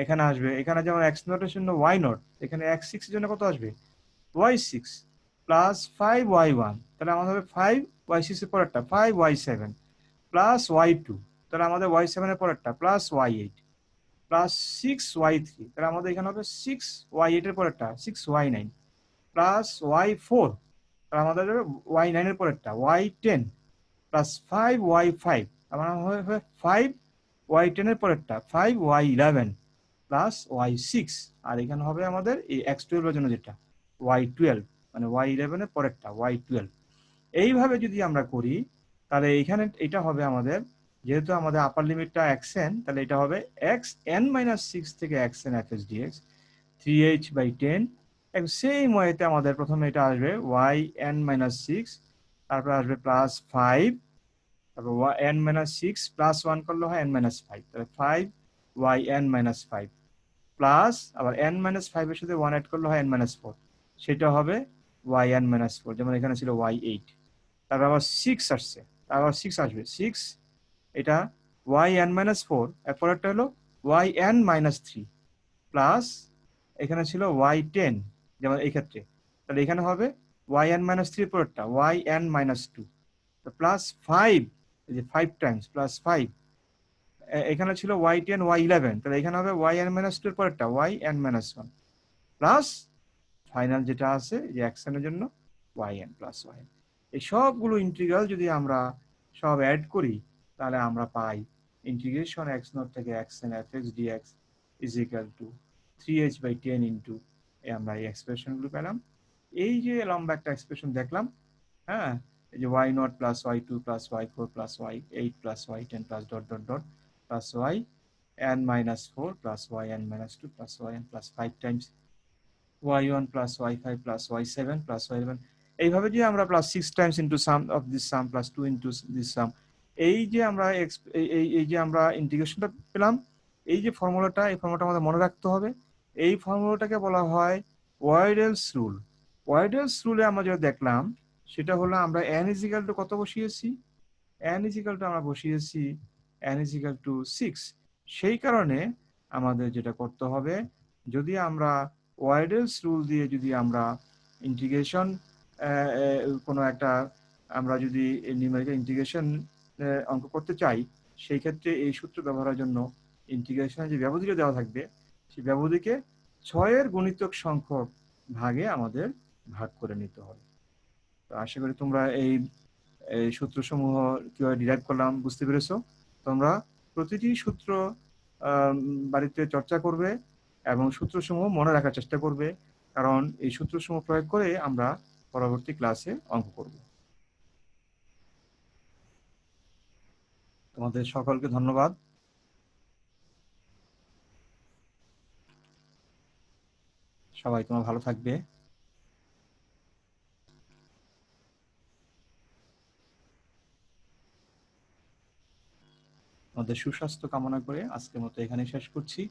এখানে আসবে এখানে যেমন x0 এর জন্য y0 এখানে x6 এর জন্য কত আসবে y6 প্লাস 5y1 তাহলে আমাদের হবে 5y6 এর পরেরটা 5y7 প্লাস y2 তাহলে আমাদের y7 এর পরেরটা প্লাস y8 প্লাস 6y3 তাহলে আমাদের এখানে হবে 6y8 এর পরেরটা 6y9 প্লাস y4 তাহলে আমাদের হবে y9 এর পরেরটা y10 প্লাস 5y5 আমার হবে 5y10 এর পরেরটা 5y11 প্লাস y6 আর এখানে হবে আমাদের এই x12 এর জন্য যেটা y12 মানে y11 এর পরেরটা y12। এইভাবে যদি আমরা করি তাহলে এখানে এটা হবে আমাদের যেহেতু আমাদের আপার লিমিটটা xn তাহলে এটা হবে xn-6 থেকে xn fx dx 3h/10 same ওয়েতে আমাদের প্রথমে এটা আসবে yn-6 তারপর আসবে প্লাস 5 তারপর n-6 প্লাস 1 করলে হয় n-5 তাহলে 5yn-5 প্লাস আবার n-5 এর সাথে 1 অ্যাড করলে হয় n-4 সেটা হবে yn-4 যেমন এখানে ছিল y8 তারপর আবার 6 আসছে আবার 6 আসবে 6 এটা yn-4 এরপর একটা হলো yn-3 প্লাস এখানে ছিল y10 যেমন এই ক্ষেত্রে তাহলে এখানে হবে yn-3 এর পরেরটা yn-2 প্লাস 5 এই যে 5 টাইমস প্লাস 5 এখানে ছিল y10 y11 তাহলে এখানে হবে yn-2 এর পরেরটা yn-1 প্লাস ফাইনাল যেটা আছে যে xn এর জন্য yn প্লাস yn। এই সবগুলো ইন্টিগ্রাল যদি আমরা সব অ্যাড করি তাহলে আমরা পাই ইন্টিগ্রেশন x0 থেকে xn fx dx is equal to 3h/10 into আমরা এই এক্সপ্রেশনগুলো পেলাম। এই যে লম্বা একটা এক্সপ্রেশন দেখলাম, হ্যাঁ, এই যে y0 plus y2 plus y4 plus y8 plus y10 plus dot dot dot plus yn-4 plus yn-2 plus yn plus 5 Times y1 plus y5 plus y7 plus y11 এইভাবে যে আমরা plus 6 times into sum of this sum plus 2 into this sum এই যে আমরা এই যে আমরা ইন্টিগ্রেশনটা পেলাম এই যে ফর্মুলাটা এই ফর্মুলাটা আমাদের মনে রাখতে হবে। এই ফর্মুলাটাকে বলা হয় ওয়েডেলস রুল। ওয়েডেলস রুলে আমরা যেটা দেখলাম সেটা হলো আমরা n ইজ ইকুয়াল টু কত বসিয়েছি, n ইজ ইকুয়াল টু আমরা বসিয়েছি n ইজ ইকুয়াল টু 6। সেই কারণে আমাদের যেটা করতে হবে যদি আমরা ওয়েডেলস রুল দিয়ে যদি আমরা ইন্টিগ্রেশন কোনো একটা আমরা যদি নিউমেরিক্যাল ইন্টিগ্রেশন অঙ্ক করতে চাই সেই ক্ষেত্রে এই সূত্র ব্যবহারের জন্য ইন্টিগ্রেশনের যে ব্যবধিটা দেওয়া থাকবে সেই ব্যবধিকে 6-এর গুণিতক সংখ্যক ভাগে আমাদের ভাগ করে নিতে হবে। তো আশা করি তোমরা এই সূত্রসমূহ কিভাবে ডিরাইভ করলাম বুঝতে পেরেছো। তোমরা প্রতিটি সূত্র বাড়িতে চর্চা করবে এবং সূত্রসমূহ মনে রাখার চেষ্টা করবে, কারণ এই সূত্রসমূহ প্রয়োগ করে আমরা পরবর্তী ক্লাসে অঙ্ক করব। তোমাদের সকলকে ধন্যবাদ। সবাই তোমরা ভালো থাকবে। তোমাদের সুস্বাস্থ্য কামনা করে আজকের মতো এখানে শেষ করছি।